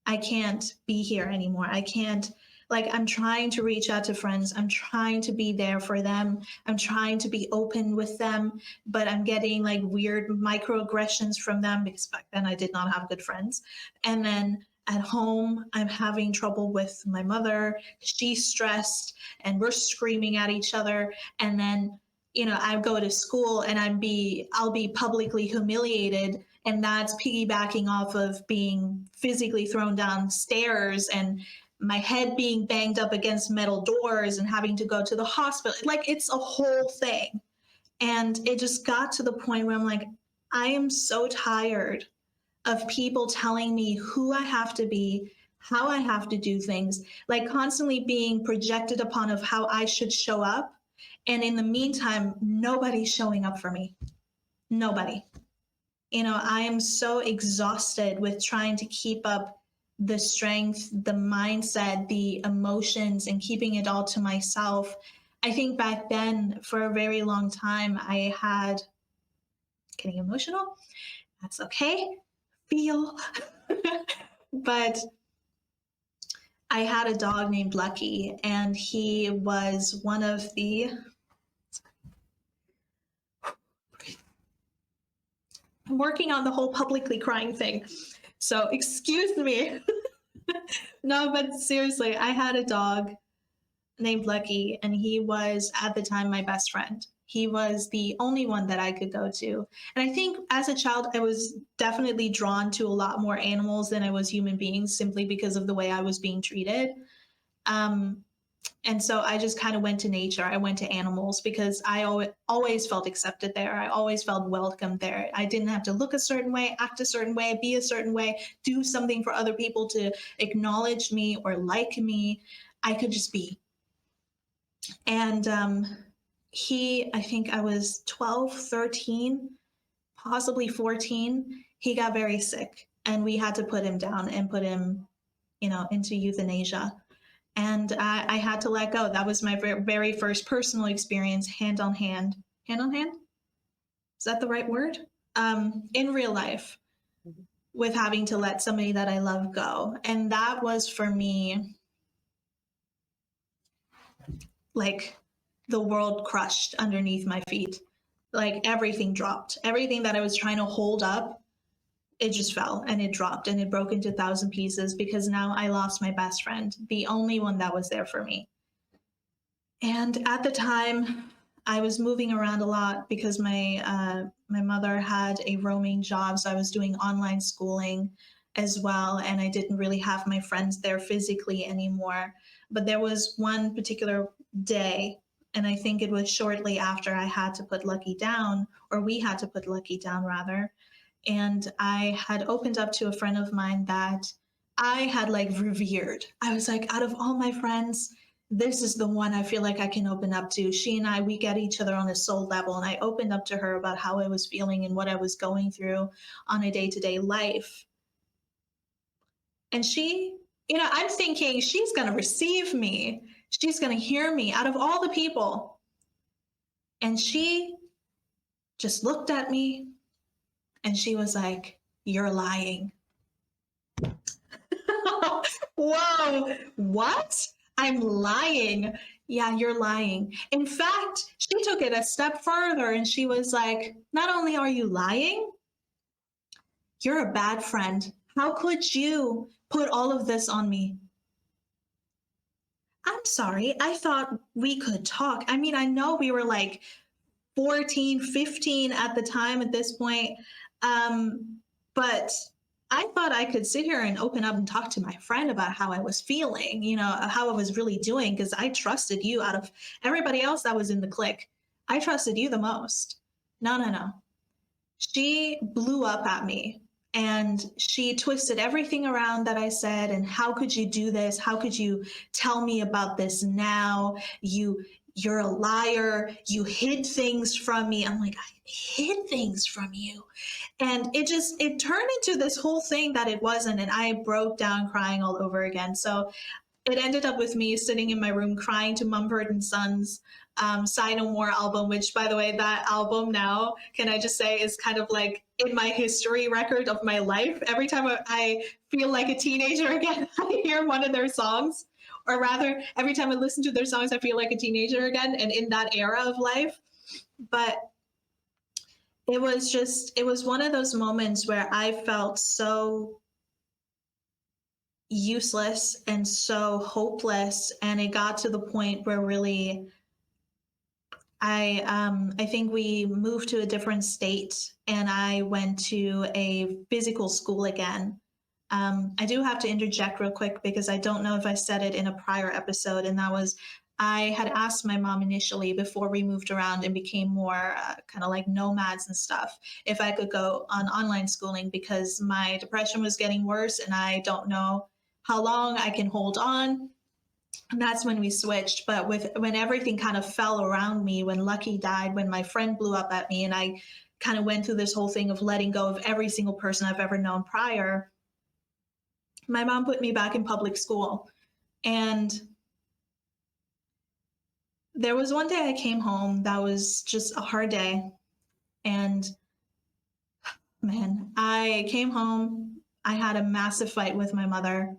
I can't be here anymore. I can't, like, I'm trying to reach out to friends. I'm trying to be there for them. I'm trying to be open with them, but I'm getting like weird microaggressions from them because back then I did not have good friends. And then at home, I'm having trouble with my mother. She's stressed and we're screaming at each other. And then, I go to school and I'll be publicly humiliated, and that's piggybacking off of being physically thrown downstairs and my head being banged up against metal doors and having to go to the hospital. Like, it's a whole thing. And it just got to the point where I'm like, I am so tired of people telling me who I have to be, how I have to do things, like constantly being projected upon of how I should show up. And in the meantime, nobody's showing up for me. Nobody. I am so exhausted with trying to keep up the strength, the mindset, the emotions, and keeping it all to myself. I think back then, for a very long time, I had, getting emotional, that's okay, feel. But I had a dog named Lucky, and he was one of the, I'm working on the whole publicly crying thing, so excuse me. No, but seriously, I had a dog named Lucky, and he was at the time my best friend. He was the only one that I could go to. And I think as a child, I was definitely drawn to a lot more animals than I was human beings, simply because of the way I was being treated. And so I just kind of went to nature. I went to animals because I always felt accepted there. I always felt welcome there. I didn't have to look a certain way, act a certain way, be a certain way, do something for other people to acknowledge me or like me. I could just be. And I think I was 12, 13, possibly 14, he got very sick and we had to put him down and put him, into euthanasia. And I had to let go. That was my very first personal experience, hand on hand. Hand on hand? Is that the right word? In real life, with having to let somebody that I love go. And that was for me like the world crushed underneath my feet. Like everything dropped. Everything that I was trying to hold up, it just fell and it dropped and it broke into 1,000 pieces because now I lost my best friend, the only one that was there for me. And at the time, I was moving around a lot because my mother had a roaming job, so I was doing online schooling as well, and I didn't really have my friends there physically anymore. But there was one particular day, and I think it was shortly after I had to put Lucky down, or we had to put Lucky down rather, and I had opened up to a friend of mine that I had like revered. I was like, out of all my friends, this is the one I feel like I can open up to. She and I, we get each other on a soul level. And I opened up to her about how I was feeling and what I was going through on a day-to-day life. And she, I'm thinking she's going to receive me. She's going to hear me out of all the people. And she just looked at me and she was like, "You're lying." Whoa, what? I'm lying. Yeah, you're lying. In fact, she took it a step further and she was like, not only are you lying, you're a bad friend. How could you put all of this on me? I'm sorry. I thought we could talk. I mean, I know we were like 14, 15 at the time at this point. But I thought I could sit here and open up and talk to my friend about how I was feeling, how I was really doing, because I trusted you out of everybody else that was in the clique. I trusted you the most. No. She blew up at me and she twisted everything around that I said. And how could you do this? How could you tell me about this now? You're a liar. You hid things from me. I'm like, I hid things from you. And it turned into this whole thing that it wasn't. And I broke down crying all over again. So it ended up with me sitting in my room crying to Mumford and Sons' Sigh No More album, which, by the way, that album now, can I just say, is kind of like in my history record of my life. Every time I feel like a teenager again, I hear one of their songs. Or rather, every time I listen to their songs, I feel like a teenager again and in that era of life. But it was one of those moments where I felt so useless and so hopeless. And it got to the point where really I think we moved to a different state and I went to a physical school again. I do have to interject real quick because I don't know if I said it in a prior episode, and that was I had asked my mom initially before we moved around and became more kind of like nomads and stuff, if I could go on online schooling because my depression was getting worse and I don't know how long I can hold on. And that's when we switched. But when everything kind of fell around me, when Lucky died, when my friend blew up at me, and I kind of went through this whole thing of letting go of every single person I've ever known prior, my mom put me back in public school. And there was one day I came home that was just a hard day. And man, I came home, I had a massive fight with my mother,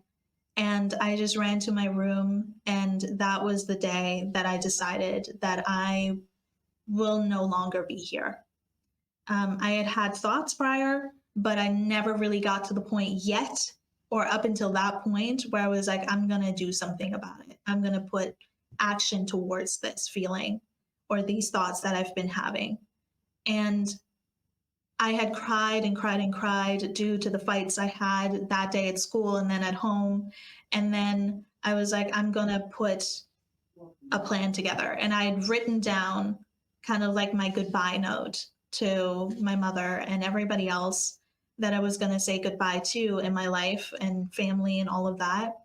and I just ran to my room. And that was the day that I decided that I will no longer be here. I had had thoughts prior, but I never really got to the point yet, or up until that point, where I was like, I'm going to do something about it. I'm going to put action towards this feeling or these thoughts that I've been having. And I had cried and cried and cried due to the fights I had that day at school and then at home. And then I was like, I'm going to put a plan together. And I had written down kind of like my goodbye note to my mother and everybody else that I was going to say goodbye to in my life and family and all of that.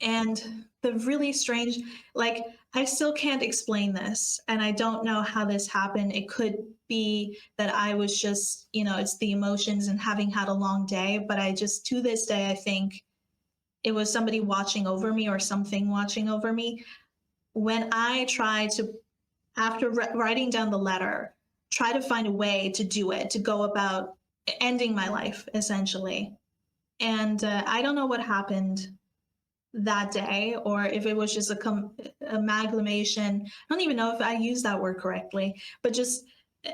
And the really strange, like, I still can't explain this, and I don't know how this happened. It could be that I was just, it's the emotions and having had a long day, but I just, to this day, I think it was somebody watching over me or something watching over me. When I try to, after writing down the letter, try to find a way to do it, to go about ending my life, essentially. And I don't know what happened that day, or if it was just a amalgamation. I don't even know if I used that word correctly, but just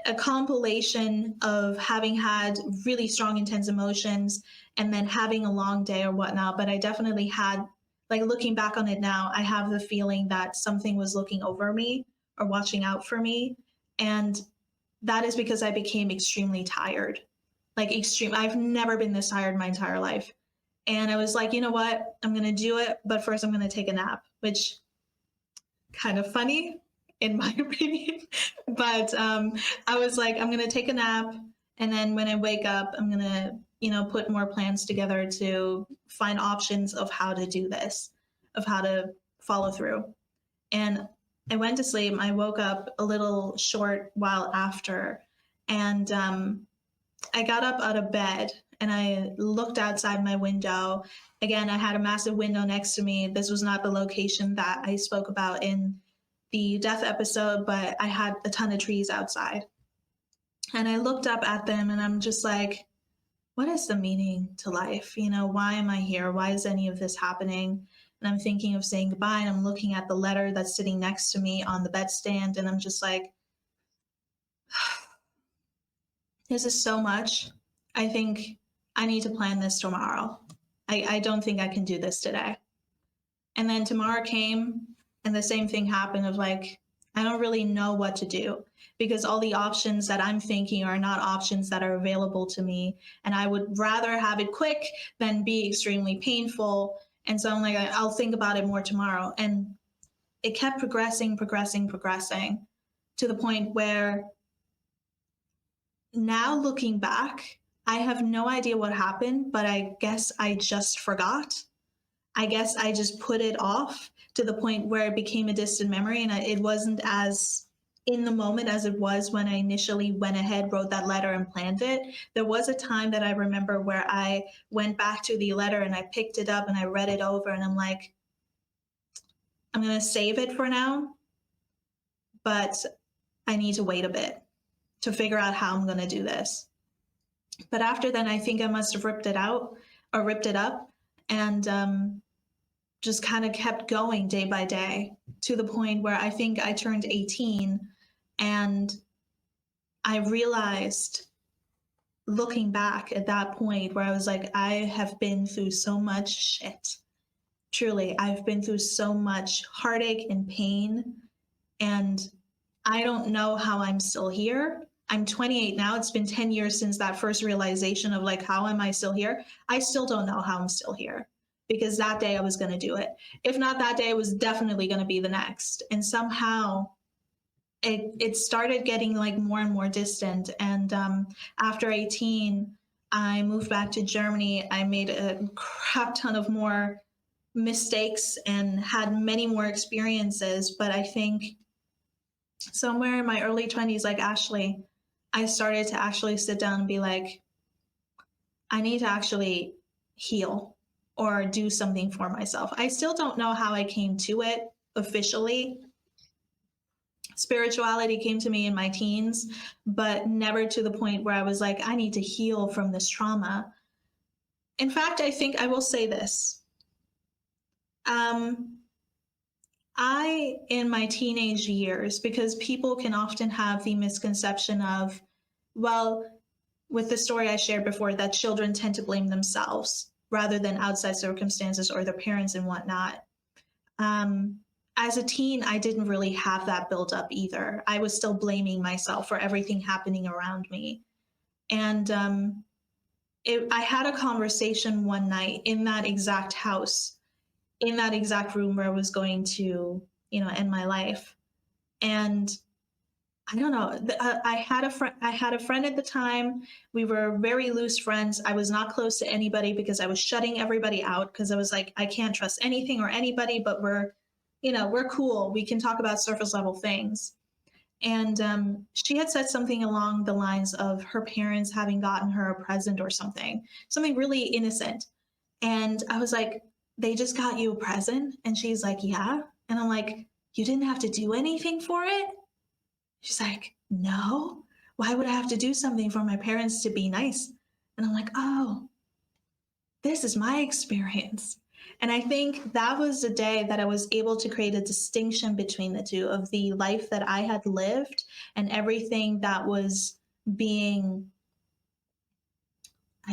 a compilation of having had really strong, intense emotions and then having a long day or whatnot. But I definitely had, like, looking back on it now, I have the feeling that something was looking over me or watching out for me. And that is because I became extremely tired, like extreme. I've never been this tired my entire life. And I was like, you know what? I'm going to do it. But first, I'm going to take a nap, which kind of funny in my opinion. But I was like, I'm going to take a nap. And then when I wake up, I'm going to, put more plans together to find options of how to do this, of how to follow through. And I went to sleep. I woke up a little short while after. And I got up out of bed and I looked outside my window. Again, I had a massive window next to me. This was not the location that I spoke about in the death episode, but I had a ton of trees outside. And I looked up at them and I'm just like, what is the meaning to life? Why am I here? Why is any of this happening? And I'm thinking of saying goodbye, and I'm looking at the letter that's sitting next to me on the bedstand, and I'm just like, this is so much. I think I need to plan this tomorrow. I don't think I can do this today. And then tomorrow came and the same thing happened of like, I don't really know what to do because all the options that I'm thinking are not options that are available to me. And I would rather have it quick than be extremely painful. And so I'm like, I'll think about it more tomorrow. And it kept progressing to the point where now looking back, I have no idea what happened, but I guess I just forgot. I guess I just put it off to the point where it became a distant memory, and it wasn't as in the moment as it was when I initially went ahead, wrote that letter and planned it. There was a time that I remember where I went back to the letter and I picked it up and I read it over and I'm like, I'm going to save it for now, but I need to wait a bit to figure out how I'm going to do this. But after then, I think I must have ripped it out or ripped it up and just kind of kept going day by day to the point where I think I turned 18 and I realized, looking back at that point, where I was like, I have been through so much shit. Truly, I've been through so much heartache and pain, and I don't know how I'm still here. I'm 28 now. It's been 10 years since that first realization of like, how am I still here? I still don't know how I'm still here because that day I was going to do it. If not that day, it was definitely going to be the next. And somehow it started getting like more and more distant. And after 18, I moved back to Germany. I made a crap ton of more mistakes and had many more experiences. But I think somewhere in my early 20s, like Ashley, I started to actually sit down and be like, I need to actually heal or do something for myself. I still don't know how I came to it officially. Spirituality came to me in my teens, but never to the point where I was like, I need to heal from this trauma. In fact, I think I will say this. I, in my teenage years, because people can often have the misconception of, well, with the story I shared before, that children tend to blame themselves rather than outside circumstances or their parents and whatnot. As a teen, I didn't really have that built up either. I was still blaming myself for everything happening around me. And I had a conversation one night in that exact house, in that exact room where I was going to, end my life. And I don't know. I had a friend. I had a friend at the time. We were very loose friends. I was not close to anybody because I was shutting everybody out because I was like, I can't trust anything or anybody. But we're cool. We can talk about surface level things. And she had said something along the lines of her parents having gotten her a present or something really innocent. And I was like, they just got you a present? And she's like, yeah. And I'm like, you didn't have to do anything for it? She's like, no. Why would I have to do something for my parents to be nice? And I'm like, oh, this is my experience. And I think that was the day that I was able to create a distinction between the two of the life that I had lived and everything that was being,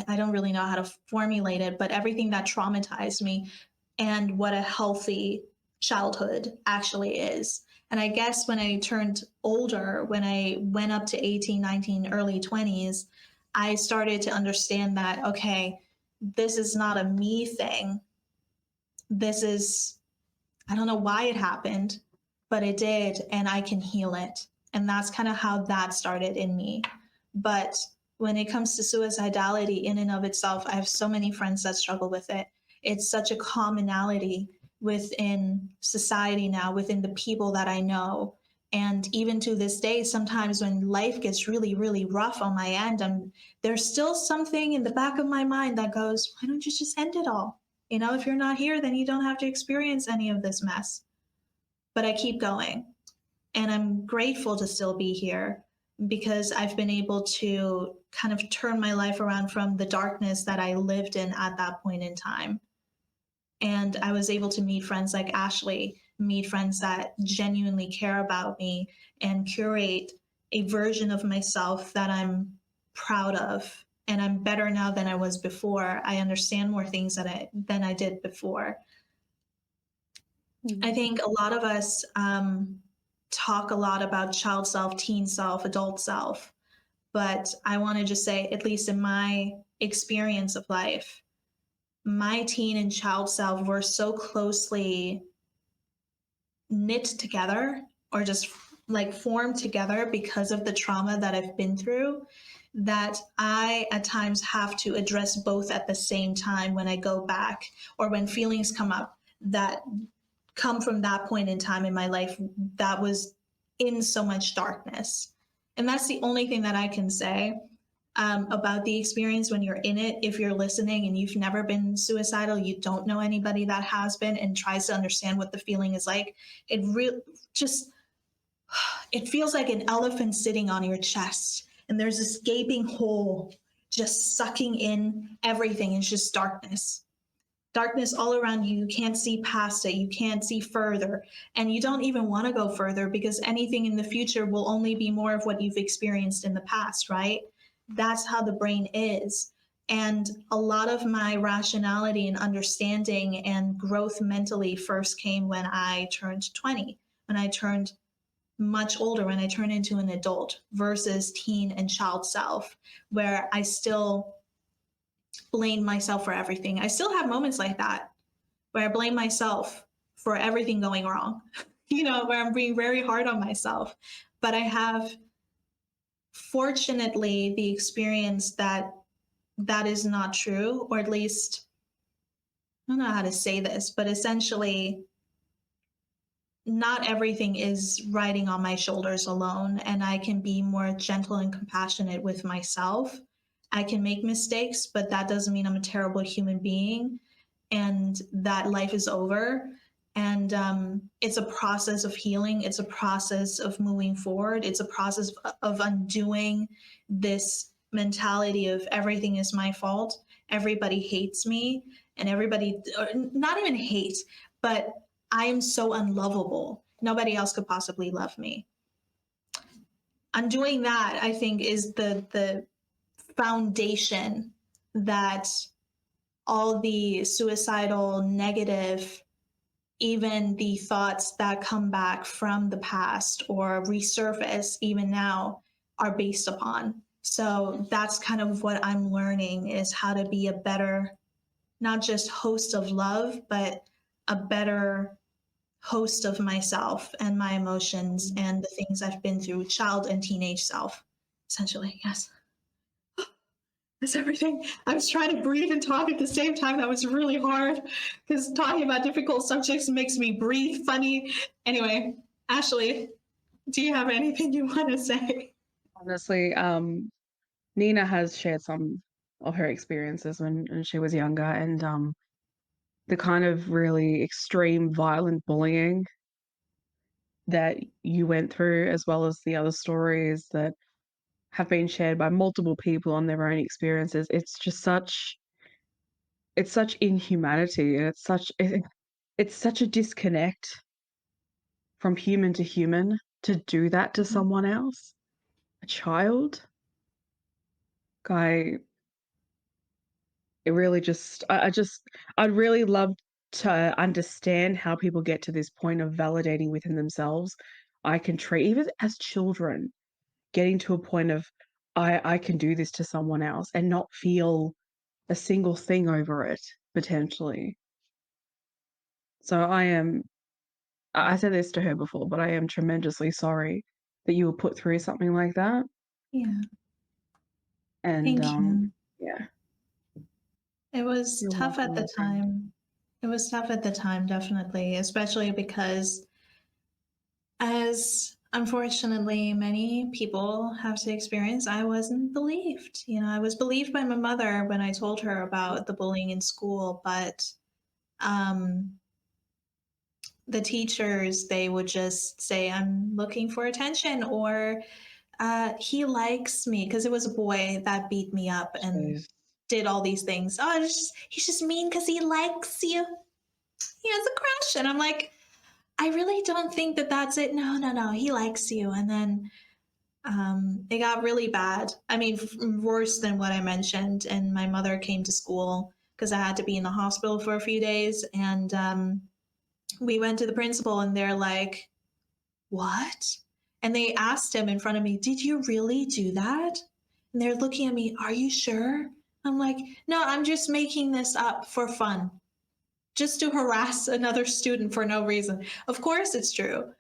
I don't really know how to formulate it, but everything that traumatized me and what a healthy childhood actually is. And I guess when I turned older, when I went up to 18, 19, early 20s, I started to understand that, okay, this is not a me thing. This is, I don't know why it happened, but it did, and I can heal it. And that's kind of how that started in me. But when it comes to suicidality in and of itself, I have so many friends that struggle with it. It's such a commonality within society now, within the people that I know. And even to this day, sometimes when life gets really, really rough on my end, there's still something in the back of my mind that goes, why don't you just end it all? If you're not here, then you don't have to experience any of this mess. But I keep going. And I'm grateful to still be here because I've been able to kind of turn my life around from the darkness that I lived in at that point in time. And I was able to meet friends like Ashley, meet friends that genuinely care about me and curate a version of myself that I'm proud of. And I'm better now than I was before. I understand more things than I did before. I think a lot of us talk a lot about child self, teen self, adult self. But I want to just say, at least in my experience of life, my teen and child self were so closely knit together or just like formed together because of the trauma that I've been through that I at times have to address both at the same time when I go back or when feelings come up that come from that point in time in my life that was in so much darkness. And that's the only thing that I can say about the experience when you're in it. If you're listening and you've never been suicidal, you don't know anybody that has been and tries to understand what the feeling is like, it feels like an elephant sitting on your chest and there's this gaping hole just sucking in everything. It's just darkness all around you. You can't see past it. You can't see further. And you don't even want to go further because anything in the future will only be more of what you've experienced in the past, right? That's how the brain is. And a lot of my rationality and understanding and growth mentally first came when I turned 20, when I turned much older, when I turned into an adult versus teen and child self, where I still blame myself for everything. I still have moments like that where I blame myself for everything going wrong, where I'm being very hard on myself. But I have, fortunately, the experience that is not true, or at least, I don't know how to say this, but essentially, not everything is riding on my shoulders alone, and I can be more gentle and compassionate with myself. I can make mistakes, but that doesn't mean I'm a terrible human being and that life is over. And it's a process of healing. It's a process of moving forward. It's a process of undoing this mentality of everything is my fault. Everybody hates me, and everybody, not even hate, but I am so unlovable. Nobody else could possibly love me. Undoing that, I think, is the foundation that all the suicidal, negative, even the thoughts that come back from the past or resurface even now are based upon. So that's kind of what I'm learning, is how to be a better, not just host of love, but a better host of myself and my emotions and the things I've been through, child and teenage self, essentially. Yes. That's everything. I was trying to breathe and talk at the same time. That was really hard because talking about difficult subjects makes me breathe funny. Anyway, Ashley, do you have anything you want to say? Honestly, Nina has shared some of her experiences when she was younger, and the kind of really extreme violent bullying that you went through, as well as the other stories that have been shared by multiple people on their own experiences. It's such inhumanity, and it's such a disconnect from human to human to do that to someone else, a child. Guy, it really just I'd really love to understand how people get to this point of validating within themselves. I can treat even as children, getting to a point of I can do this to someone else and not feel a single thing over it, potentially. So I said this to her before, but I am tremendously sorry that you were put through something like that. Yeah. And Thank you. yeah, It was you're tough welcome, at my the friend. time. It was tough at the time, definitely, especially because, as unfortunately many people have to experience, I wasn't believed. I was believed by my mother when I told her about the bullying in school, but um, the teachers, they would just say, I'm looking for attention, or he likes me, because it was a boy that beat me up and Jeez. did all these things. Oh, he's just mean because he likes you. He has a crush. And I'm like, I really don't think that that's it. No, no, no. He likes you. And then it got really bad. I mean, worse than what I mentioned. And my mother came to school because I had to be in the hospital for a few days. And we went to the principal, and they're like, what? And they asked him in front of me, did you really do that? And they're looking at me, are you sure? I'm like, no, I'm just making this up for fun, just to harass another student for no reason. Of course it's true.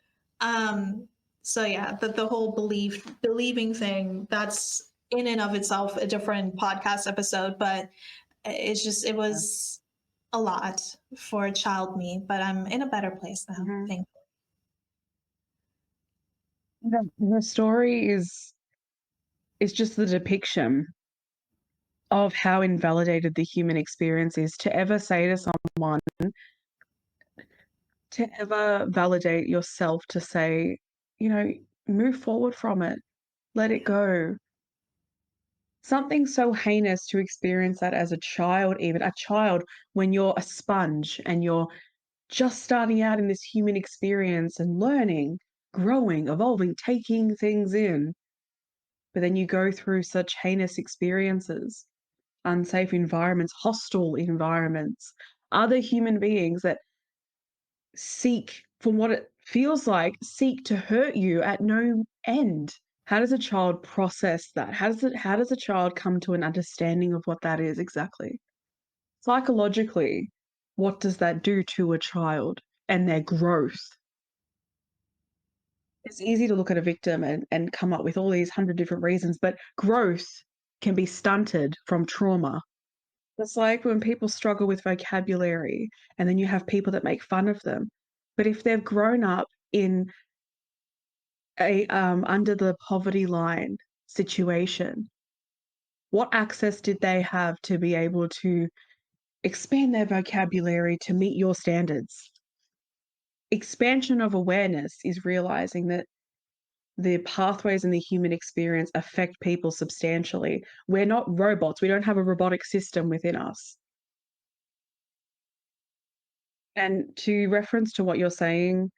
Um, so yeah, the whole believing thing, that's in and of itself a different podcast episode, but it was a lot for child me, but I'm in a better place now. Mhm. Thank The story is just the depiction of how invalidated the human experience is. To ever say to someone, to ever validate yourself, to say, you know, move forward from it, let it go. Something so heinous to experience that as a child, even a child, when you're a sponge and you're just starting out in this human experience and learning, growing, evolving, taking things in. But then you go through such heinous experiences, unsafe environments, hostile environments, other human beings that seek, from what it feels like, seek to hurt you at no end. How does a child process that? How does a child come to an understanding of what that is exactly? Psychologically, what does that do to a child and their growth? It's easy to look at a victim and come up with all these 100 different reasons, but growth can be stunted from trauma. It's like when people struggle with vocabulary and then you have people that make fun of them. But if they've grown up in a under the poverty line situation, what access did they have to be able to expand their vocabulary to meet your standards? Expansion of awareness is realizing that the pathways in the human experience affect people substantially. We're not robots. We don't have a robotic system within us. And to reference to what you're saying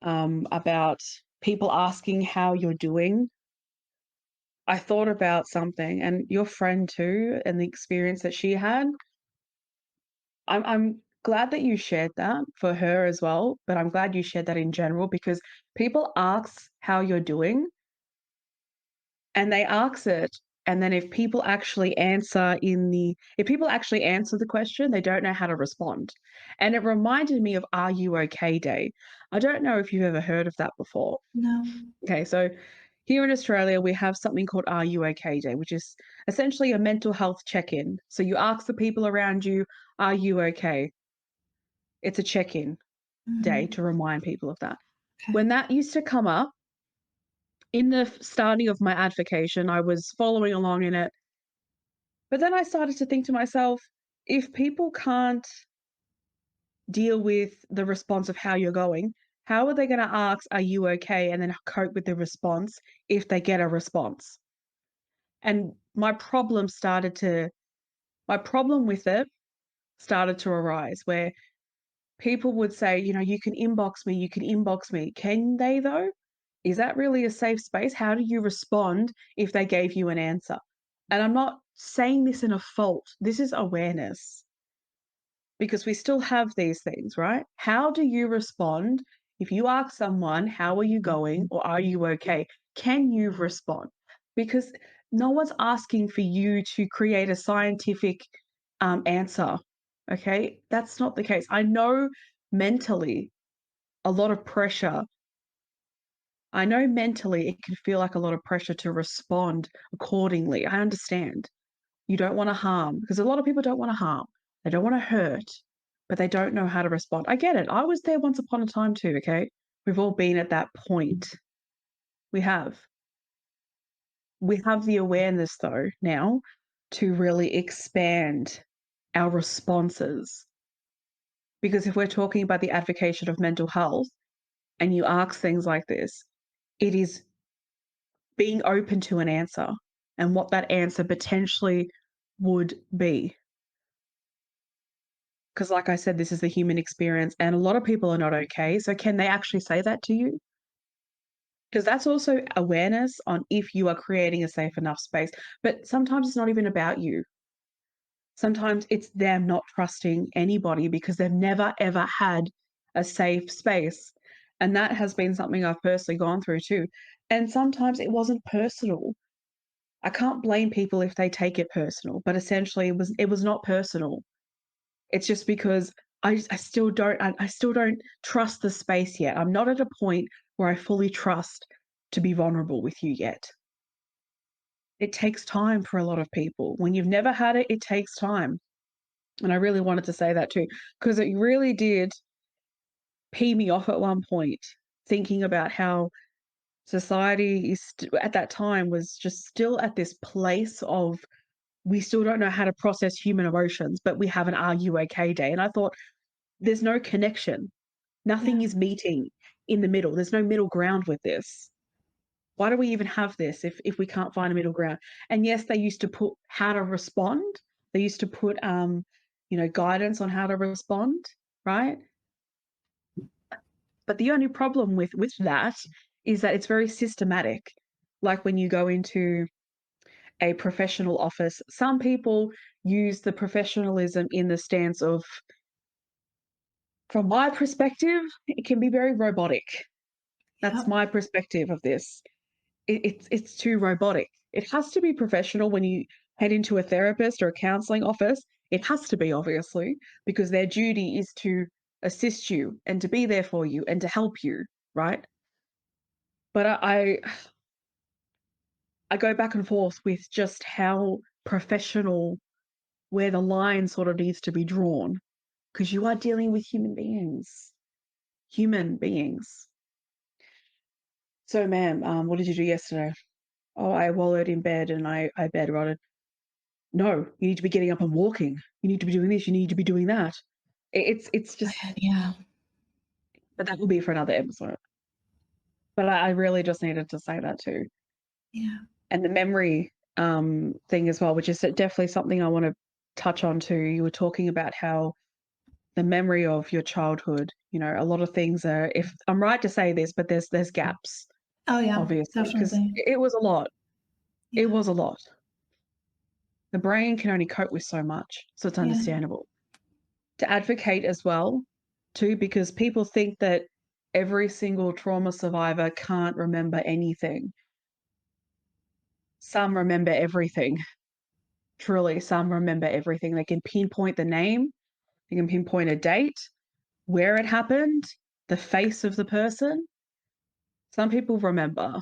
about people asking how you're doing, I thought about something, and your friend too, and the experience that she had. I'm glad that you shared that for her as well, but I'm glad you shared that in general because people ask how you're doing, and they ask it And then if people actually answer the question, they don't know how to respond. And it reminded me of Are You Okay Day. I don't know if you've ever heard of that before. No. Okay, so here in Australia, we have something called Are You Okay Day, which is essentially a mental health check-in. So you ask the people around you, Are you okay? It's a check-in day Mhm. to remind people of that. Okay. When that used to come up in the starting of my advocation, I was following along in it. But then I started to think to myself, if people can't deal with the response of how you're going, how are they going to ask, Are you okay? And then cope with the response if they get a response? And my problem with it started to arise where people would say, you can inbox me, you can inbox me. Can they though? Is that really a safe space? How do you respond if they gave you an answer? And I'm not saying this in a fault. This is awareness because we still have these things, right? How do you respond if you ask someone, How are you going? Or Are you okay? Can you respond? Because no one's asking for you to create a scientific answer. Okay. That's not the case. I know mentally a lot of pressure. I know mentally it can feel like a lot of pressure to respond accordingly. I understand. You don't want to harm because a lot of people don't want to harm. They don't want to hurt, but they don't know how to respond. I get it. I was there once upon a time too, okay? We've all been at that point. We have. We have the awareness though now to really expand our responses. Because if we're talking about the advocacy of mental health and you ask things like this, it is being open to an answer and what that answer potentially would be. Because, like I said, this is the human experience, and a lot of people are not okay. So, can they actually say that to you? Because that's also awareness on if you are creating a safe enough space. But sometimes it's not even about you. Sometimes it's them not trusting anybody because they've never, ever had a safe space. And that has been something I've personally gone through too. And sometimes it wasn't personal. I can't blame people if they take it personal, but essentially it was not personal. It's just because I still don't trust the space yet. I'm not at a point where I fully trust to be vulnerable with you yet. It takes time for a lot of people. When you've never had it, it takes time. And I really wanted to say that too, because it really did pee me off at one point, thinking about how society at that time was just still at this place of we still don't know how to process human emotions, but we have an Are You Okay day. And I thought, there's no connection. Yeah. Nothing is meeting in the middle. There's no middle ground with this. Why do we even have this if we can't find a middle ground? And yes, they used to put how to respond. They used to put guidance on how to respond, right? But the only problem with that is that it's very systematic. Like when you go into a professional office, some people use the professionalism in the stance of, from my perspective, it can be very robotic. That's Yep. my perspective of this. It's too robotic. It has to be professional when you head into a therapist or a counseling office. It has to be, obviously, because their duty is to assist you and to be there for you and to help you, right? But I go back and forth with just how professional, where the line sort of needs to be drawn, because you are dealing with human beings. Human beings. So, ma'am, what did you do yesterday? Oh, I wallowed in bed and I bed rotted. No, you need to be getting up and walking. You need to be doing this. You need to be doing that. It's just, Yeah. but that will be for another episode. But I really just needed to say that too. Yeah. And the memory thing as well, which is definitely something I want to touch on too. You were talking about how the memory of your childhood, a lot of things are, if I'm right to say this, but there's gaps, Oh, yeah. obviously, because Definitely. it was a lot. It Yeah. was a lot. The brain can only cope with so much, so it's Yeah. understandable. To advocate as well, too, because people think that every single trauma survivor can't remember anything. Some remember everything. Truly, some remember everything. They can pinpoint the name, they can pinpoint a date, where it happened, the face of the person. Some people remember.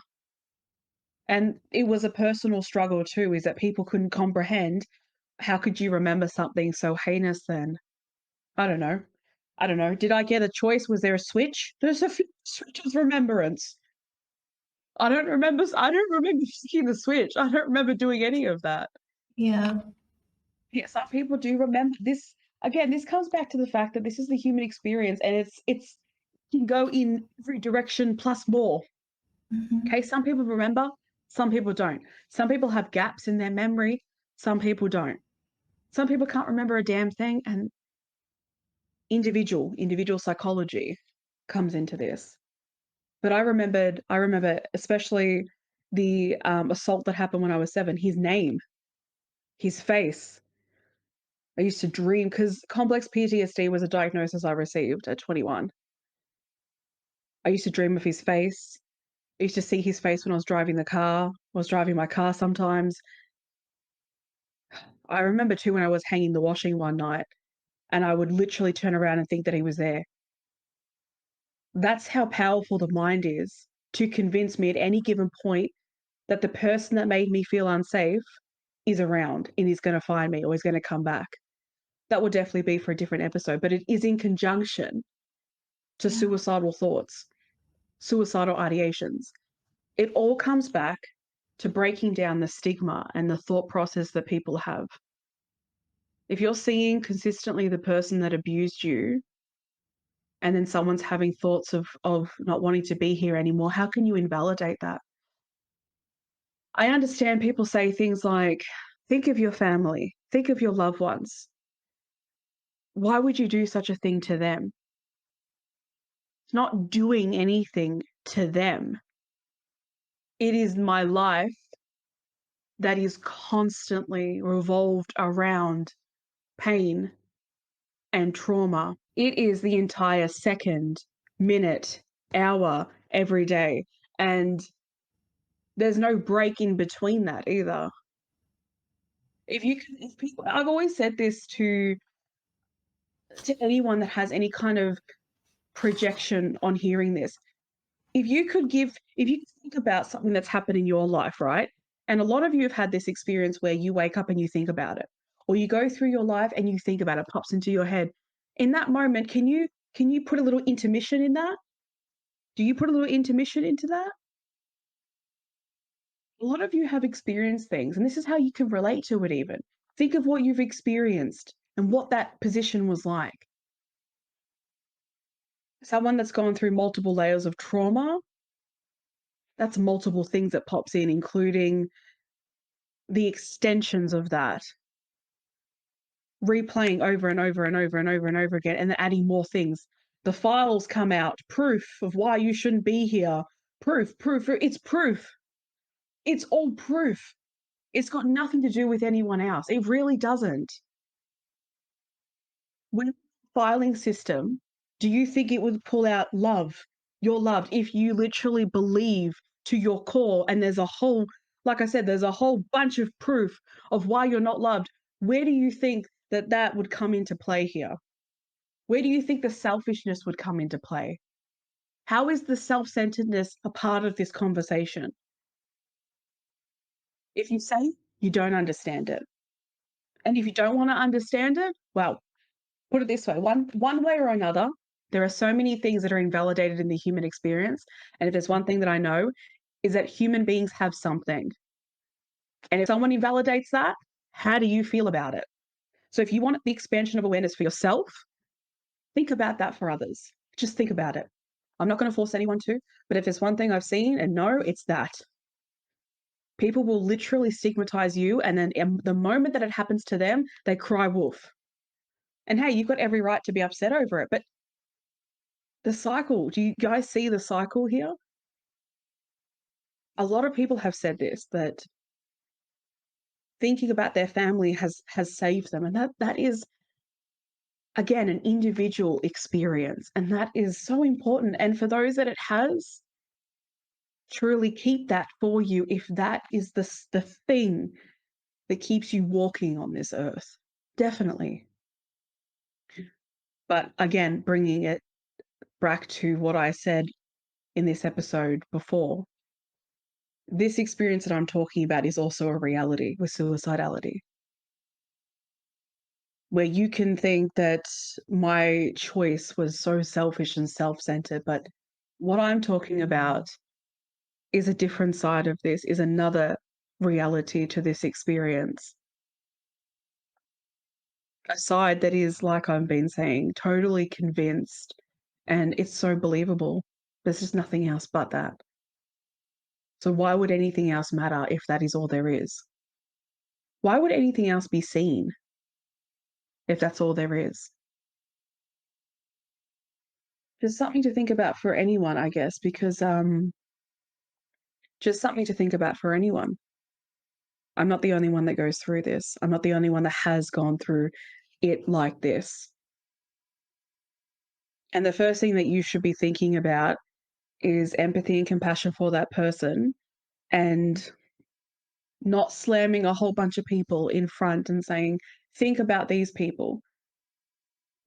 And it was a personal struggle too, is that people couldn't comprehend how could you remember something so heinous then? I don't know. I don't know. Did I get a choice? Was there a switch? There's a switch of remembrance. I don't remember flicking the switch. I don't remember doing any of that. Yeah. Yeah, some people do remember this. Again, this comes back to the fact that this is the human experience and it's can go in every direction plus more. Mhm. Okay, some people remember, some people don't. Some people have gaps in their memory, some people don't. Some people can't remember a damn thing, and individual psychology comes into this. But I remember especially the assault that happened when I was 7, his name, his face. I used to dream because complex PTSD was a diagnosis I received at 21. I used to dream of his face. I used to see his face when I was driving the car. I was driving my car sometimes. I remember too when I was hanging the washing one night and I would literally turn around and think that he was there. That's how powerful the mind is to convince me at any given point that the person that made me feel unsafe is around and is going to find me or is going to come back. That will definitely be for a different episode, but it is in conjunction to Yeah. suicidal thoughts, suicidal ideations. It all comes back to breaking down the stigma and the thought process that people have. If you're seeing consistently the person that abused you and then someone's having thoughts of not wanting to be here anymore, how can you invalidate that? I understand people say things like, think of your family, think of your loved ones. Why would you do such a thing to them? It's not doing anything to them. It is my life that is constantly revolved around pain and trauma. It is the entire second, minute, hour, every day. And there's no break in between that either. If people, I've always said this to anyone that has any kind of projection on hearing this. If you think about something that's happened in your life, right? And a lot of you have had this experience where you wake up and you think about it, or you go through your life and you think about it, pops into your head. In that moment, can you put a little intermission in that? Do you put a little intermission into that? A lot of you have experienced things, and this is how you can relate to it even. Think of what you've experienced and what that position was like. Someone that's gone through multiple layers of trauma, that's multiple things that pops in, including the extensions of that, replaying over and over and over and over and over again, and then adding more things. The files come out, proof of why you shouldn't be here. Proof. It's proof. It's all proof. It's got nothing to do with anyone else. It really doesn't. With filing system, do you think it would pull out love? You're loved if you literally believe to your core, and there's a whole, like I said, there's a whole bunch of proof of why you're not loved. Where do you think that that would come into play here? Where do you think the selfishness would come into play? How is the self-centeredness a part of this conversation? If you say you don't understand it, and if you don't want to understand it, well, put it this way, one way or another, there are so many things that are invalidated in the human experience. And if there's one thing that I know, is that human beings have something. And if someone invalidates that, how do you feel about it? So if you want the expansion of awareness for yourself, think about that for others. Just think about it. I'm not going to force anyone to, but if there's one thing I've seen and know, it's that. People will literally stigmatize you, and then the moment that it happens to them, they cry wolf. And hey, you've got every right to be upset over it, but the cycle, do you guys see the cycle here? A lot of people have said this, that thinking about their family has saved them, and that is, again, an individual experience, and that is so important. And for those that it has, truly keep that for you if that is the thing that keeps you walking on this earth. Definitely. But again, bringing it back to what I said in this episode before, this experience that I'm talking about is also a reality with suicidality, where you can think that my choice was so selfish and self-centered, but what I'm talking about is a different side of this, is another reality to this experience. A side that is, like I've been saying, totally convinced, and it's so believable. There's just nothing else but that. So why would anything else matter if that is all there is? Why would anything else be seen if that's all there is? Just something to think about for anyone, I guess, because just something to think about for anyone. I'm not the only one that goes through this. I'm not the only one that has gone through it like this. And the first thing that you should be thinking about is empathy and compassion for that person, and not slamming a whole bunch of people in front and saying, think about these people.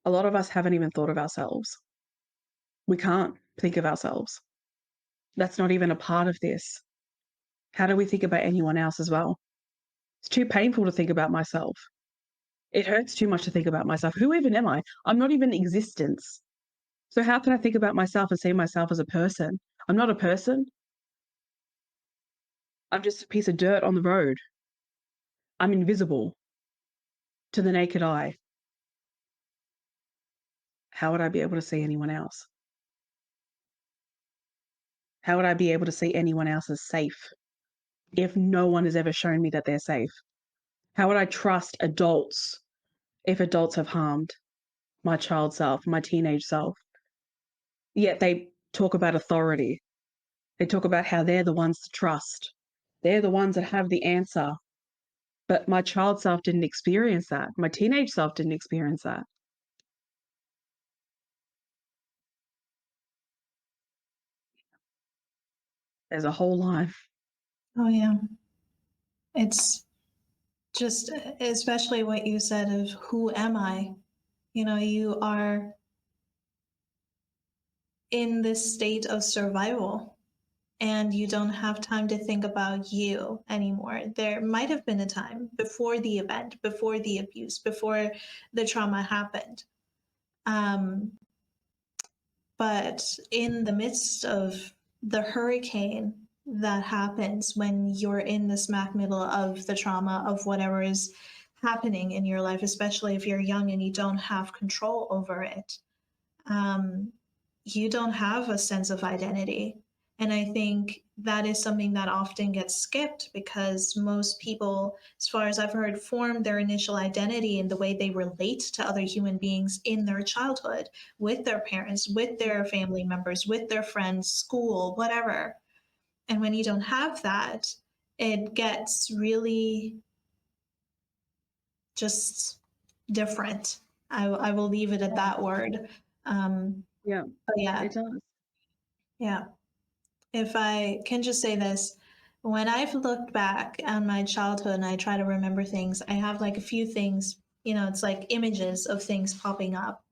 A lot of us haven't even thought of ourselves. We can't think of ourselves. That's not even a part of this. How do we think about anyone else as well? It's too painful to think about myself. It hurts too much to think about myself. Who even am I? I'm not even existence. So how can I think about myself and see myself as a person? I'm not a person. I'm just a piece of dirt on the road. I'm invisible to the naked eye. How would I be able to see anyone else? How would I be able to see anyone else as safe if no one has ever shown me that they're safe? How would I trust adults if adults have harmed my child self, my teenage self? Yet they talk about authority. They talk about how they're the ones to trust. They're the ones that have the answer. But my child self didn't experience that. My teenage self didn't experience that. There's a whole life. Oh, yeah. It's just, especially what you said of who am I? You know, you are in this state of survival and you don't have time to think about you anymore. There might have been a time before the event, before the abuse, before the trauma happened. Um, but in the midst of the hurricane that happens when you're in the smack middle of the trauma of whatever is happening in your life, especially if you're young and you don't have control over it, um, you don't have a sense of identity. And I think that is something that often gets skipped because most people, as far as I've heard, form their initial identity in the way they relate to other human beings in their childhood, with their parents, with their family members, with their friends, school, whatever. And when you don't have that, it gets really just different. I will leave it at that word. Yeah, But yeah, it does. yeah. If I can just say this, when I've looked back on my childhood and I try to remember things, I have like a few things, you know, it's like images of things popping up.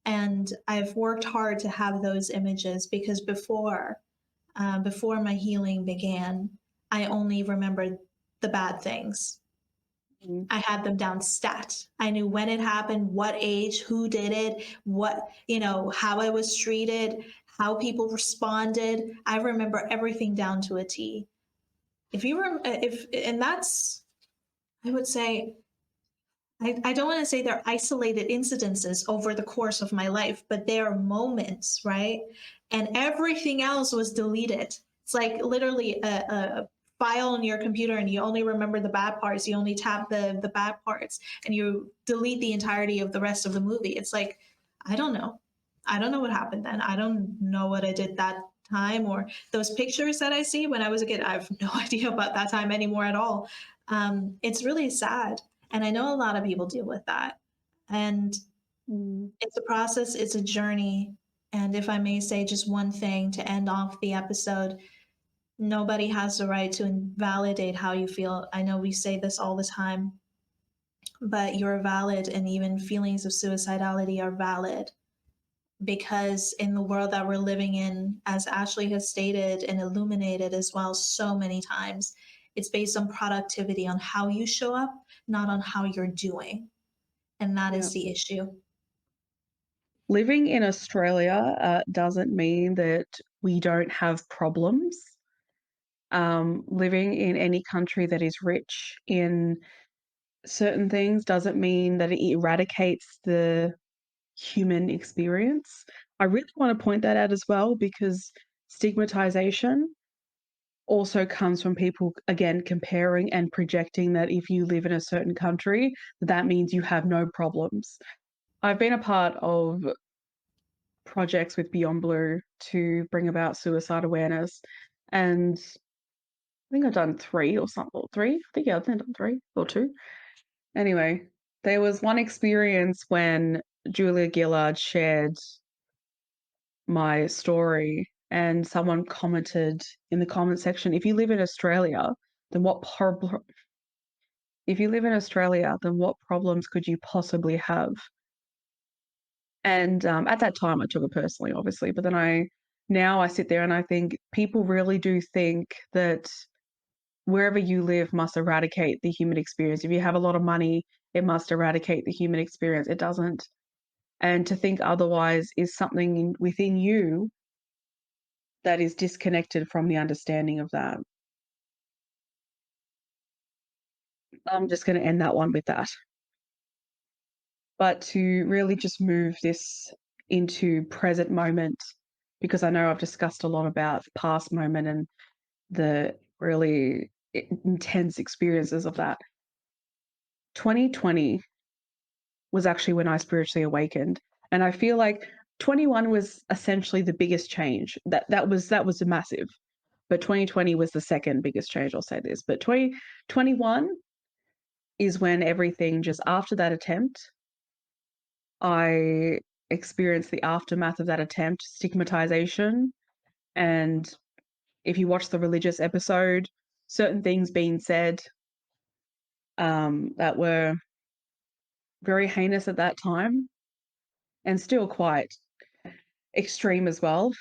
And I've worked hard to have those images because before my healing began, I only remembered the bad things. Mm. I had them down stat. I knew when it happened, what age, who did it, what, you know, how I was treated, how people responded. I remember everything down to a T. If you were, if, and that's, I would say, I don't want to say they're isolated incidences over the course of my life, but they are moments, right? And everything else was deleted. It's like literally a file on your computer and you only remember the bad parts. You only tap the bad parts and you delete the entirety of the rest of the movie. It's like, I don't know. I don't know what happened then. I don't know what I did that time or those pictures that I see when I was a kid. I have no idea about that time anymore at all. It's really sad. And I know a lot of people deal with that. And Mm. it's a process, it's a journey. And if I may say just one thing to end off the episode, Nobody has the right to invalidate how you feel. I know we say this all the time, but you're valid, and even feelings of suicidality are valid, because in the world that we're living in, as Ashley has stated and illuminated as well so many times, it's based on productivity, on how you show up, not on how you're doing. And that Yeah. is the issue. Living in Australia doesn't mean that we don't have problems. Living in any country that is rich in certain things doesn't mean that it eradicates the human experience. I really want to point that out as well, because stigmatization also comes from people, again, comparing and projecting that if you live in a certain country, that means you have no problems. I've been a part of projects with Beyond Blue to bring about suicide awareness, and I think I've done three or something. Three? I think, yeah, I've done three or two. Anyway, there was one experience when Julia Gillard shared my story, and someone commented in the comment section, if you live in Australia, then if you live in Australia, then what problems could you possibly have? And at that time, I took it personally, obviously, but then now I sit there and I think people really do think that wherever you live must eradicate the human experience. If you have a lot of money, it must eradicate the human experience. It doesn't. And to think otherwise is something within you that is disconnected from the understanding of that. I'm just going to end that one with that. But to really just move this into present moment, because I know I've discussed a lot about the past moment and the really intense experiences of that. 2020 was actually when I spiritually awakened, and I feel like 21 was essentially the biggest change. That was a massive, but 2020 was the second biggest change. I'll say this, but 2021 is when everything, just after that attempt, I experienced the aftermath of that attempt, stigmatization. And if you watch the religious episode, certain things being said that were very heinous at that time and still quite extreme as well.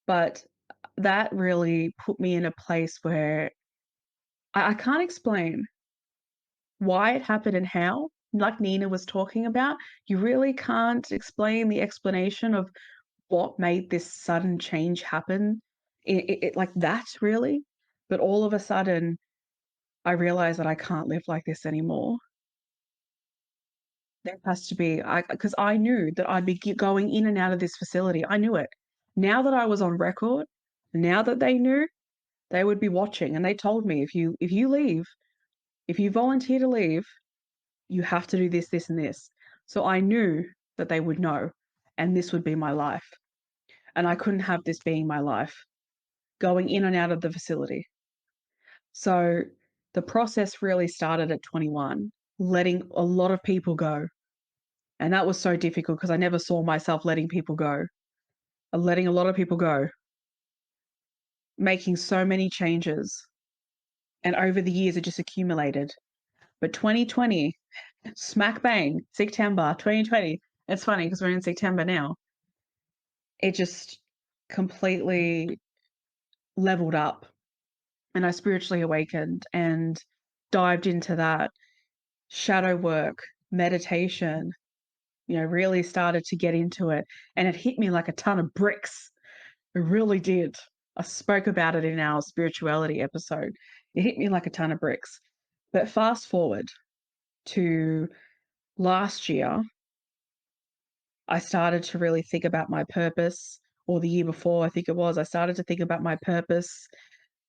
But that really put me in a place where I can't explain why it happened and how. Like Nina was talking about, you really can't explain the explanation of what made this sudden change happen like that, really. But all of a sudden, I realized that I can't live like this anymore. There has to be, because I knew that I'd be going in and out of this facility. I knew it. Now that I was on record, now that they knew, they would be watching, and they told me, if you leave, if you volunteer to leave, you have to do this, this, and this. So I knew that they would know, and this would be my life. And I couldn't have this being my life, going in and out of the facility. So the process really started at 21, letting a lot of people go. And that was so difficult because I never saw myself letting people go. Letting a lot of people go, making so many changes. And over the years, it just accumulated. But 2020, smack bang, September 2020. It's funny because we're in September now. It just completely leveled up, and I spiritually awakened and dived into that shadow work, meditation, really started to get into it. And it hit me like a ton of bricks. It really did. I spoke about it in our spirituality episode. It hit me like a ton of bricks. But fast forward to last year, I started to really think about my purpose, or the year before, I think it was, I started to think about my purpose,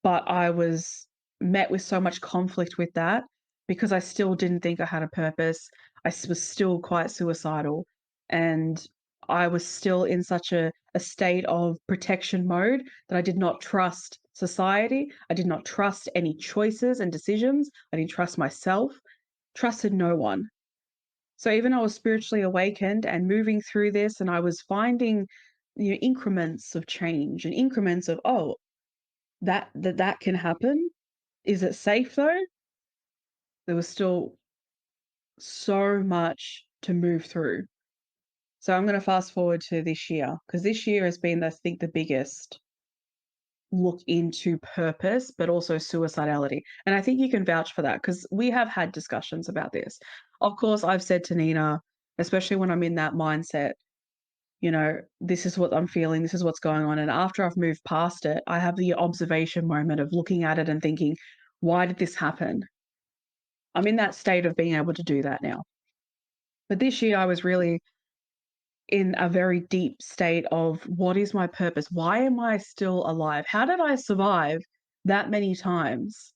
but I was met with so much conflict with that because I still didn't think I had a purpose. Was still quite suicidal, and I was still in such a state of protection mode that I did not trust society. I did not trust any choices and decisions. I didn't trust myself, trusted no one. So even I was spiritually awakened and moving through this, and I was finding increments of change and increments of, oh, that can happen. Is it safe though? There was still so much to move through. So I'm going to fast forward to this year because this year has been, I think, the biggest look into purpose, but also suicidality. And I think you can vouch for that because we have had discussions about this. Of course, I've said to Nina, especially when I'm in that mindset, this is what I'm feeling, this is what's going on. And after I've moved past it, I have the observation moment of looking at it and thinking, why did this happen? I'm in that state of being able to do that now. But this year, I was really in a very deep state of what is my purpose? Why am I still alive? How did I survive that many times?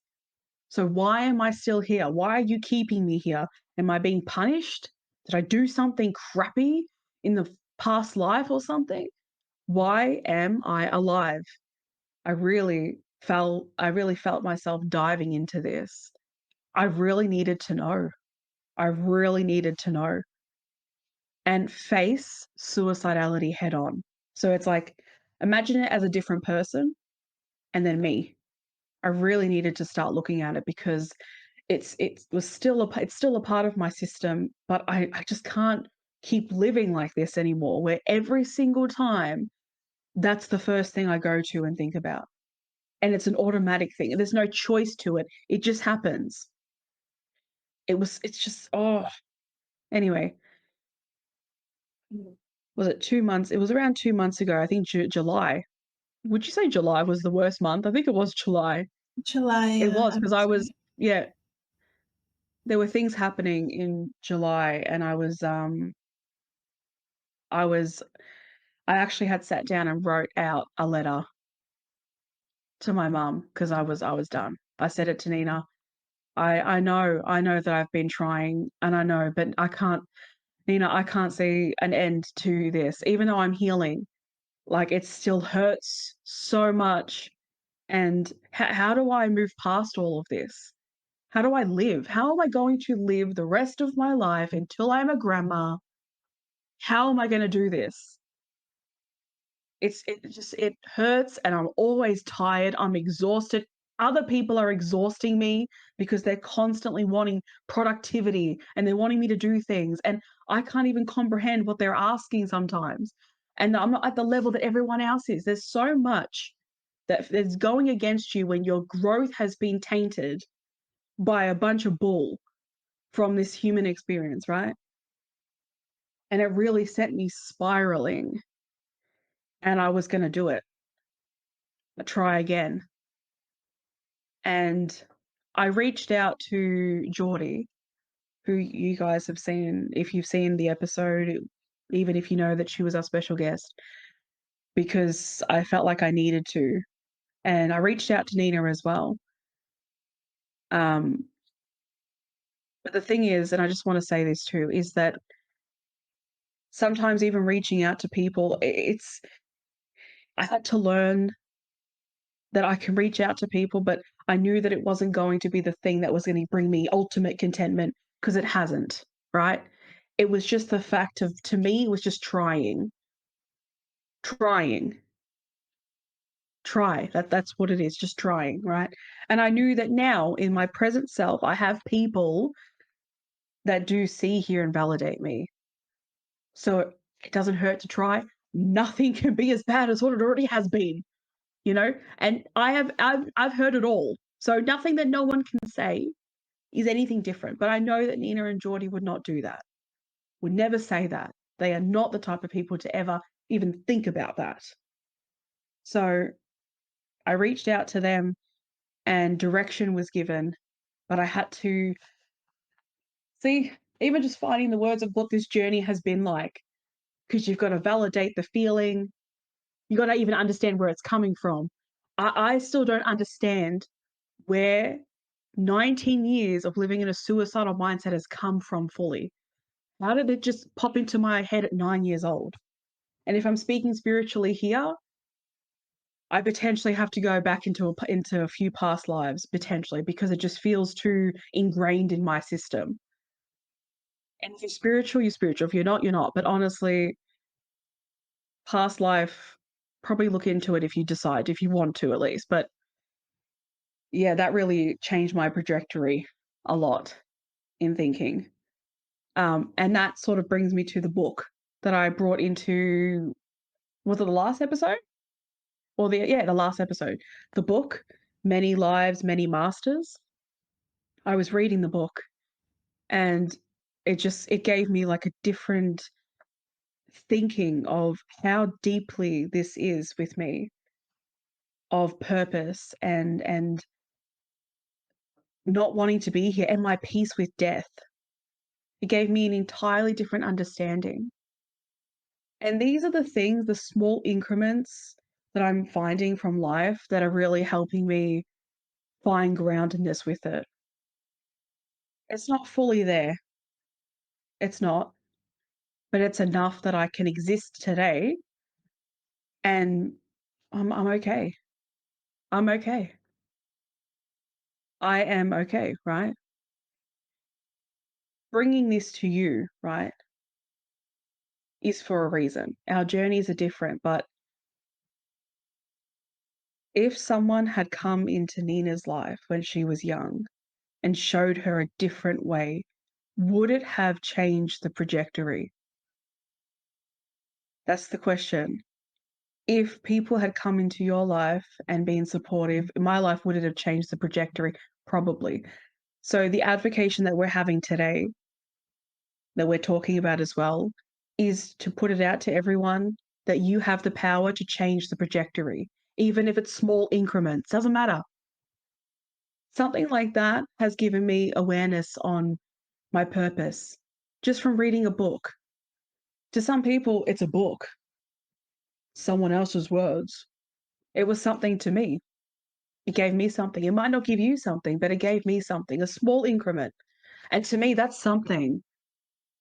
So why am I still here? Why are you keeping me here? Am I being punished? Did I do something crappy in the past life or something? Why am I alive? I really felt myself diving into this. I really needed to know. I really needed to know and face suicidality head on. So it's like, imagine it as a different person and then me. I really needed to start looking at it because it's still a part of my system, but I just can't keep living like this anymore, where every single time that's the first thing I go to and think about. And it's an automatic thing. There's no choice to it. It just happens. It's just, oh, anyway, was it 2 months? It was around 2 months ago, I think July. Would you say July was the worst month? I think it was July. July, It was I because would I was, say. yeah, there were things happening in July and I was, I actually had sat down and wrote out a letter to my mum because I was done. I said it to Nina. I know that I've been trying and I know, but I can't, Nina, I can't see an end to this. Even though I'm healing, like it still hurts so much. And how do I move past all of this? How do I live? How am I going to live the rest of my life until I'm a grandma? How am I going to do this? It hurts and I'm always tired. I'm exhausted. Other people are exhausting me because they're constantly wanting productivity and they're wanting me to do things. And I can't even comprehend what they're asking sometimes. And I'm not at the level that everyone else is. There's so much that is going against you when your growth has been tainted by a bunch of bull from this human experience, right? And it really sent me spiraling. And I was going to do it, try again. And I reached out to Geordie, who you guys have seen, if you've seen the episode, even if you know that she was our special guest, because I felt like I needed to. And I reached out to Nina as well. Um, but the thing is, and I just want to say this too, is that sometimes even reaching out to people, I had to learn that I can reach out to people, but I knew that it wasn't going to be the thing that was going to bring me ultimate contentment because it hasn't, right? It was just the fact of, to me, it was just trying, try. That's what it is, just trying, right? And I knew that now in my present self, I have people that do see, hear, and validate me. So it doesn't hurt to try. Nothing can be as bad as what it already has been, And I've heard it all. So nothing that no one can say is anything different. But I know that Nina and Geordie would not do that, would never say that. They are not the type of people to ever even think about that. So I reached out to them and direction was given, but I had to see, even just finding the words of what this journey has been like, because you've got to validate the feeling. You got to even understand where it's coming from. I still don't understand where 19 years of living in a suicidal mindset has come from fully. How did it just pop into my head at 9 years old? And if I'm speaking spiritually here, I potentially have to go back into a few past lives, potentially, because it just feels too ingrained in my system. And if you're spiritual, you're spiritual. If you're not, you're not. But honestly, past life, probably look into it if you decide, if you want to at least. But yeah, that really changed my trajectory a lot in thinking. And that sort of brings me to the book that I brought into, was it the last episode? Or the last episode. The book, Many Lives, Many Masters. I was reading the book and it gave me like a different thinking of how deeply this is with me, of purpose and not wanting to be here and my peace with death. It gave me an entirely different understanding. And these are the things, the small increments that I'm finding from life that are really helping me find groundedness with it. It's not fully there. It's not, but it's enough that I can exist today and I'm okay. I'm okay. I am okay, right? Bringing this to you, right, is for a reason. Our journeys are different, but if someone had come into Nina's life when she was young and showed her a different way, would it have changed the trajectory? That's the question. If people had come into your life and been supportive, my life, would it have changed the trajectory? Probably. So the advocation that we're having today, that we're talking about as well, is to put it out to everyone that you have the power to change the trajectory, even if it's small increments, doesn't matter. Something like that has given me awareness on my purpose just from reading a book. To some people, it's a book, someone else's words. It was something to me. It gave me something. It might not give you something, but it gave me something, a small increment. And to me, that's something.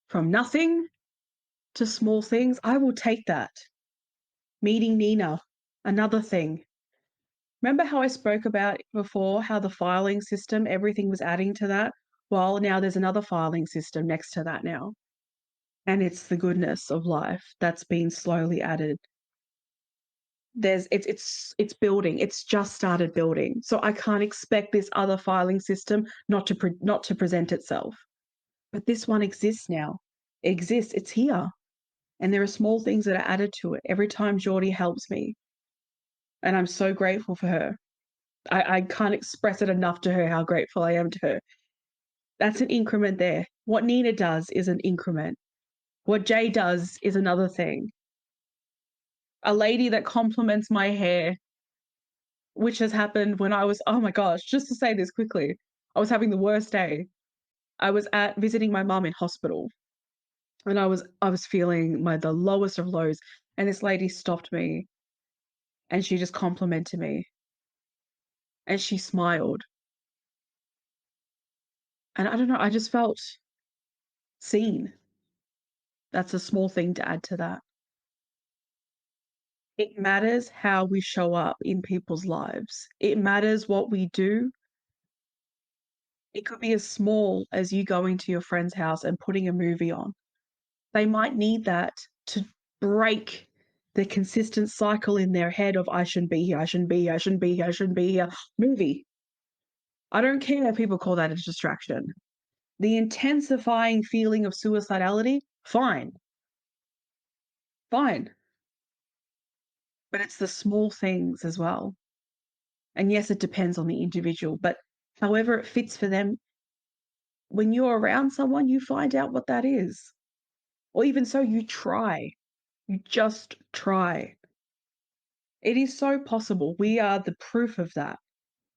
From nothing to small things, I will take that. Meeting Nina, another thing. Remember how I spoke about before how the filing system, everything was adding to that? Well, now there's another filing system next to that now. And it's the goodness of life that's been slowly added. It's building. It's just started building. So I can't expect this other filing system not to present itself. But this one exists now. It exists. It's here. And there are small things that are added to it every time Geordie helps me. And I'm so grateful for her. I can't express it enough to her how grateful I am to her. That's an increment there. What Nina does is an increment. What Jay does is another thing. A lady that compliments my hair, which has happened when I was, oh my gosh, just to say this quickly, I was having the worst day. I was at visiting my mum in hospital and I was feeling the lowest of lows. And this lady stopped me and she just complimented me and she smiled. And I don't know, I just felt seen. That's a small thing to add to that. It matters how we show up in people's lives. It matters what we do. It could be as small as you going to your friend's house and putting a movie on. They might need that to break the consistent cycle in their head of I shouldn't be here, I shouldn't be here, I shouldn't be here, I shouldn't be here. Movie. I don't care if people call that a distraction. The intensifying feeling of suicidality, fine. Fine. But it's the small things as well. And yes, it depends on the individual, but however it fits for them, when you're around someone, you find out what that is. Or even so, you try. You just try. It is so possible. We are the proof of that.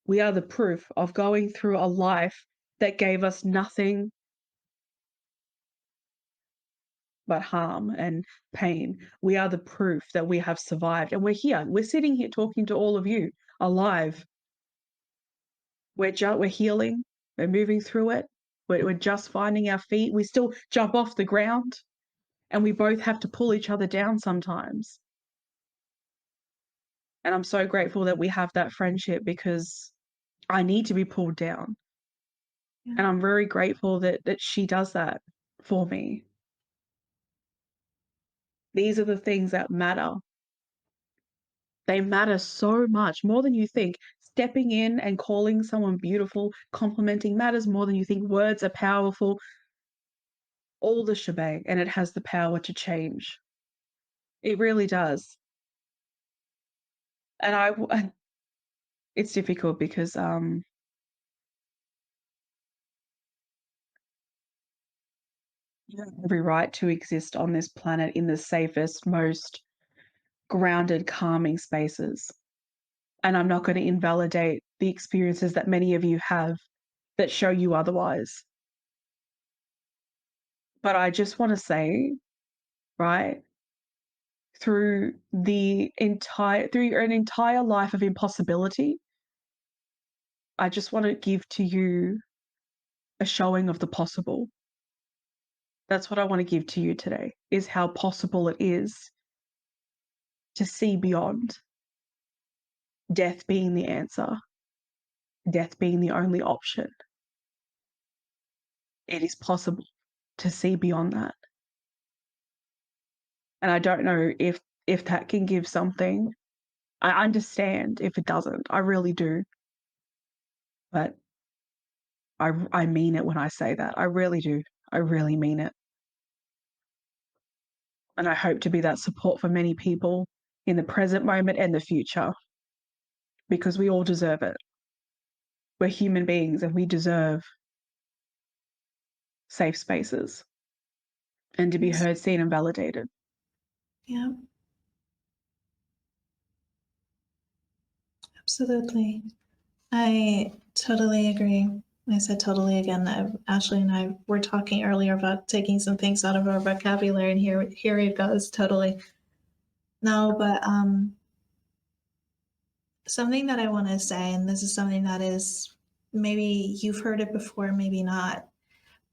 We are the proof of going through a life that gave us nothing but harm and pain. We are the proof that we have survived. And we're here. We're sitting here talking to all of you, alive. We're healing. We're moving through it. We're just finding our feet. We still jump off the ground. And we both have to pull each other down sometimes. And I'm so grateful that we have that friendship because I need to be pulled down. Yeah. And I'm very grateful that she does that for me. These are the things that matter. They matter so much more than you think. stepping in and calling someone beautiful, complimenting matters more than you think. Words are powerful, all the shebang, and it has the power to change. It really does. And it's difficult because you have every right to exist on this planet in the safest, most grounded, calming spaces. And I'm not going to invalidate the experiences that many of you have that show you otherwise. But I just want to say, right, through an entire life of impossibility, I just want to give to you a showing of the possible. That's what I want to give to you today, is how possible it is to see beyond death being the answer, death being the only option. It is possible to see beyond that. And I don't know if that can give something. I understand if it doesn't. I really do. But I mean it when I say that. I really do. I really mean it. And I hope to be that support for many people in the present moment and the future, because we all deserve it. We're human beings and we deserve safe spaces and to be Yes. heard, seen, and validated. Yeah, absolutely. I totally agree. I said totally again. Ashley and I were talking earlier about taking some things out of our vocabulary, and here it goes. Totally. No, but something that I want to say, and this is something that is maybe you've heard it before, maybe not,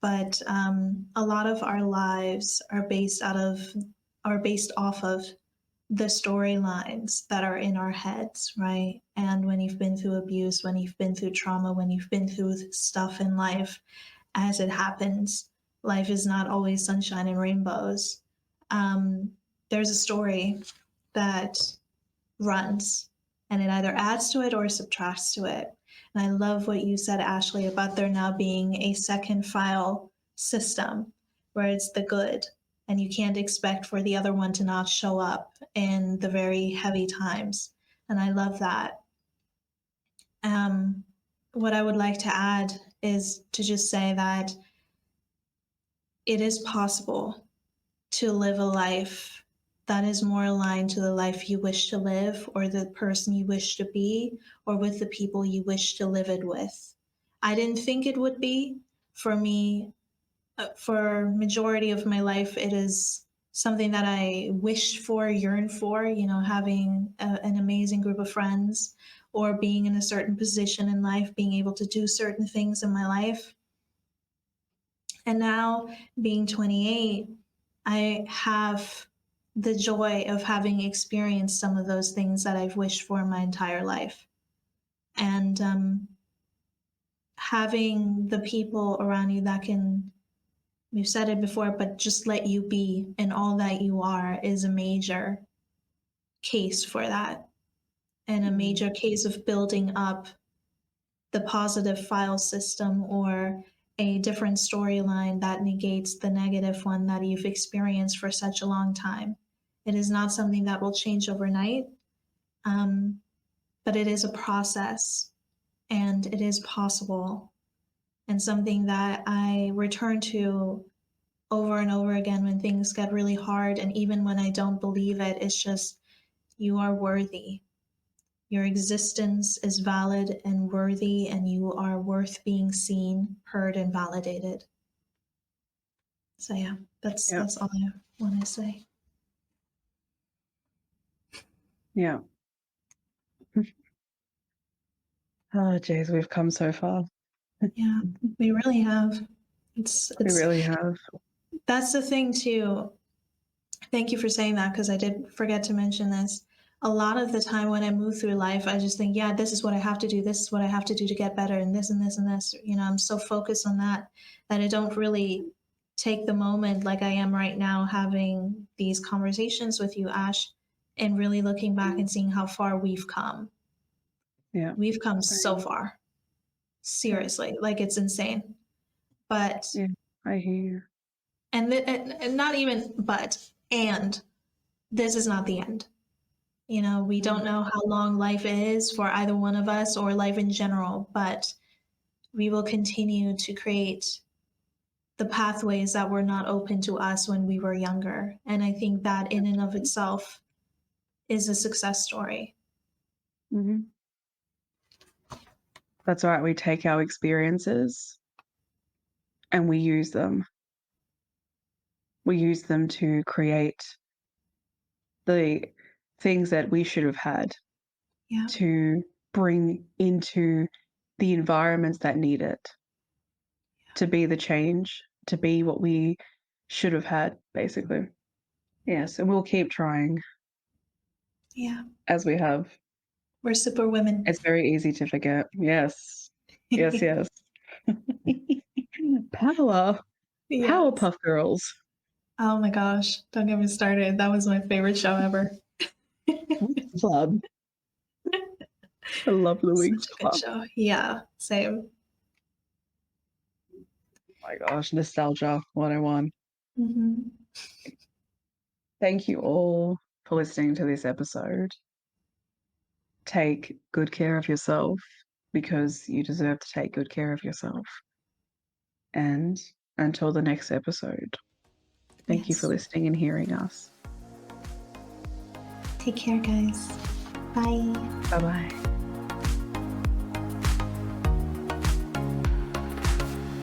but a lot of our lives are based off of the storylines that are in our heads, right? And when you've been through abuse, when you've been through trauma, when you've been through stuff in life, as it happens, life is not always sunshine and rainbows. There's a story that runs, and it either adds to it or subtracts to it. And I love what you said, Ashley, about there now being a second file system where it's the good, and you can't expect for the other one to not show up in the very heavy times. And I love that. What I would like to add is to just say that it is possible to live a life that is more aligned to the life you wish to live, or the person you wish to be, or with the people you wish to live it with. I didn't think it would be. For me, for majority of my life, it is something that I wished for, yearned for, having an amazing group of friends, or being in a certain position in life, being able to do certain things in my life. And now, being 28, I have the joy of having experienced some of those things that I've wished for my entire life. And having the people around you that can, we've said it before, but just let you be in all that you are is a major case for that, and a major case of building up the positive file system, or a different storyline that negates the negative one that you've experienced for such a long time. It is not something that will change overnight, but it is a process, and it is possible, and something that I return to over and over again when things get really hard. And even when I don't believe it, it's just, you are worthy. Your existence is valid and worthy, and you are worth being seen, heard, and validated. So yeah, that's all I want to say. Yeah. Oh, geez, we've come so far. Yeah, we really have. We really have. That's the thing too. Thank you for saying that, because I did forget to mention this. A lot of the time when I move through life, I just think, yeah, this is what I have to do. This is what I have to do to get better, and this and this and this. I'm so focused on that I don't really take the moment, like I am right now having these conversations with you, Ash, and really looking back and seeing how far we've come. Yeah. We've come so far. Seriously, like it's insane. But Yeah. I hear you. and not even but and this is not the end. You know, we don't know how long life is for either one of us or life in general, but we will continue to create the pathways that were not open to us when we were younger. And I think that in and of itself is a success story. Mhm. That's right. We take our experiences and we use them. We use them to create the things that we should have had, Yeah. to bring into the environments that need it, to be the change, to be what we should have had, basically. Yes, and we'll keep trying Yeah. as we have. We're super women. It's very easy to forget. Yes. Yes, yes. Power. Yes. Powerpuff Girls. Oh my gosh. Don't get me started. That was my favorite show ever. Winx Club. I love the Winx Such a good Club. show. Yeah. Same. Oh my gosh, nostalgia 101. Hmm. Thank you all for listening to this episode. Take good care of yourself because you deserve to take good care of yourself. And until the next episode, thank you for Yes. listening and hearing us. Take care, guys. Bye. Bye bye.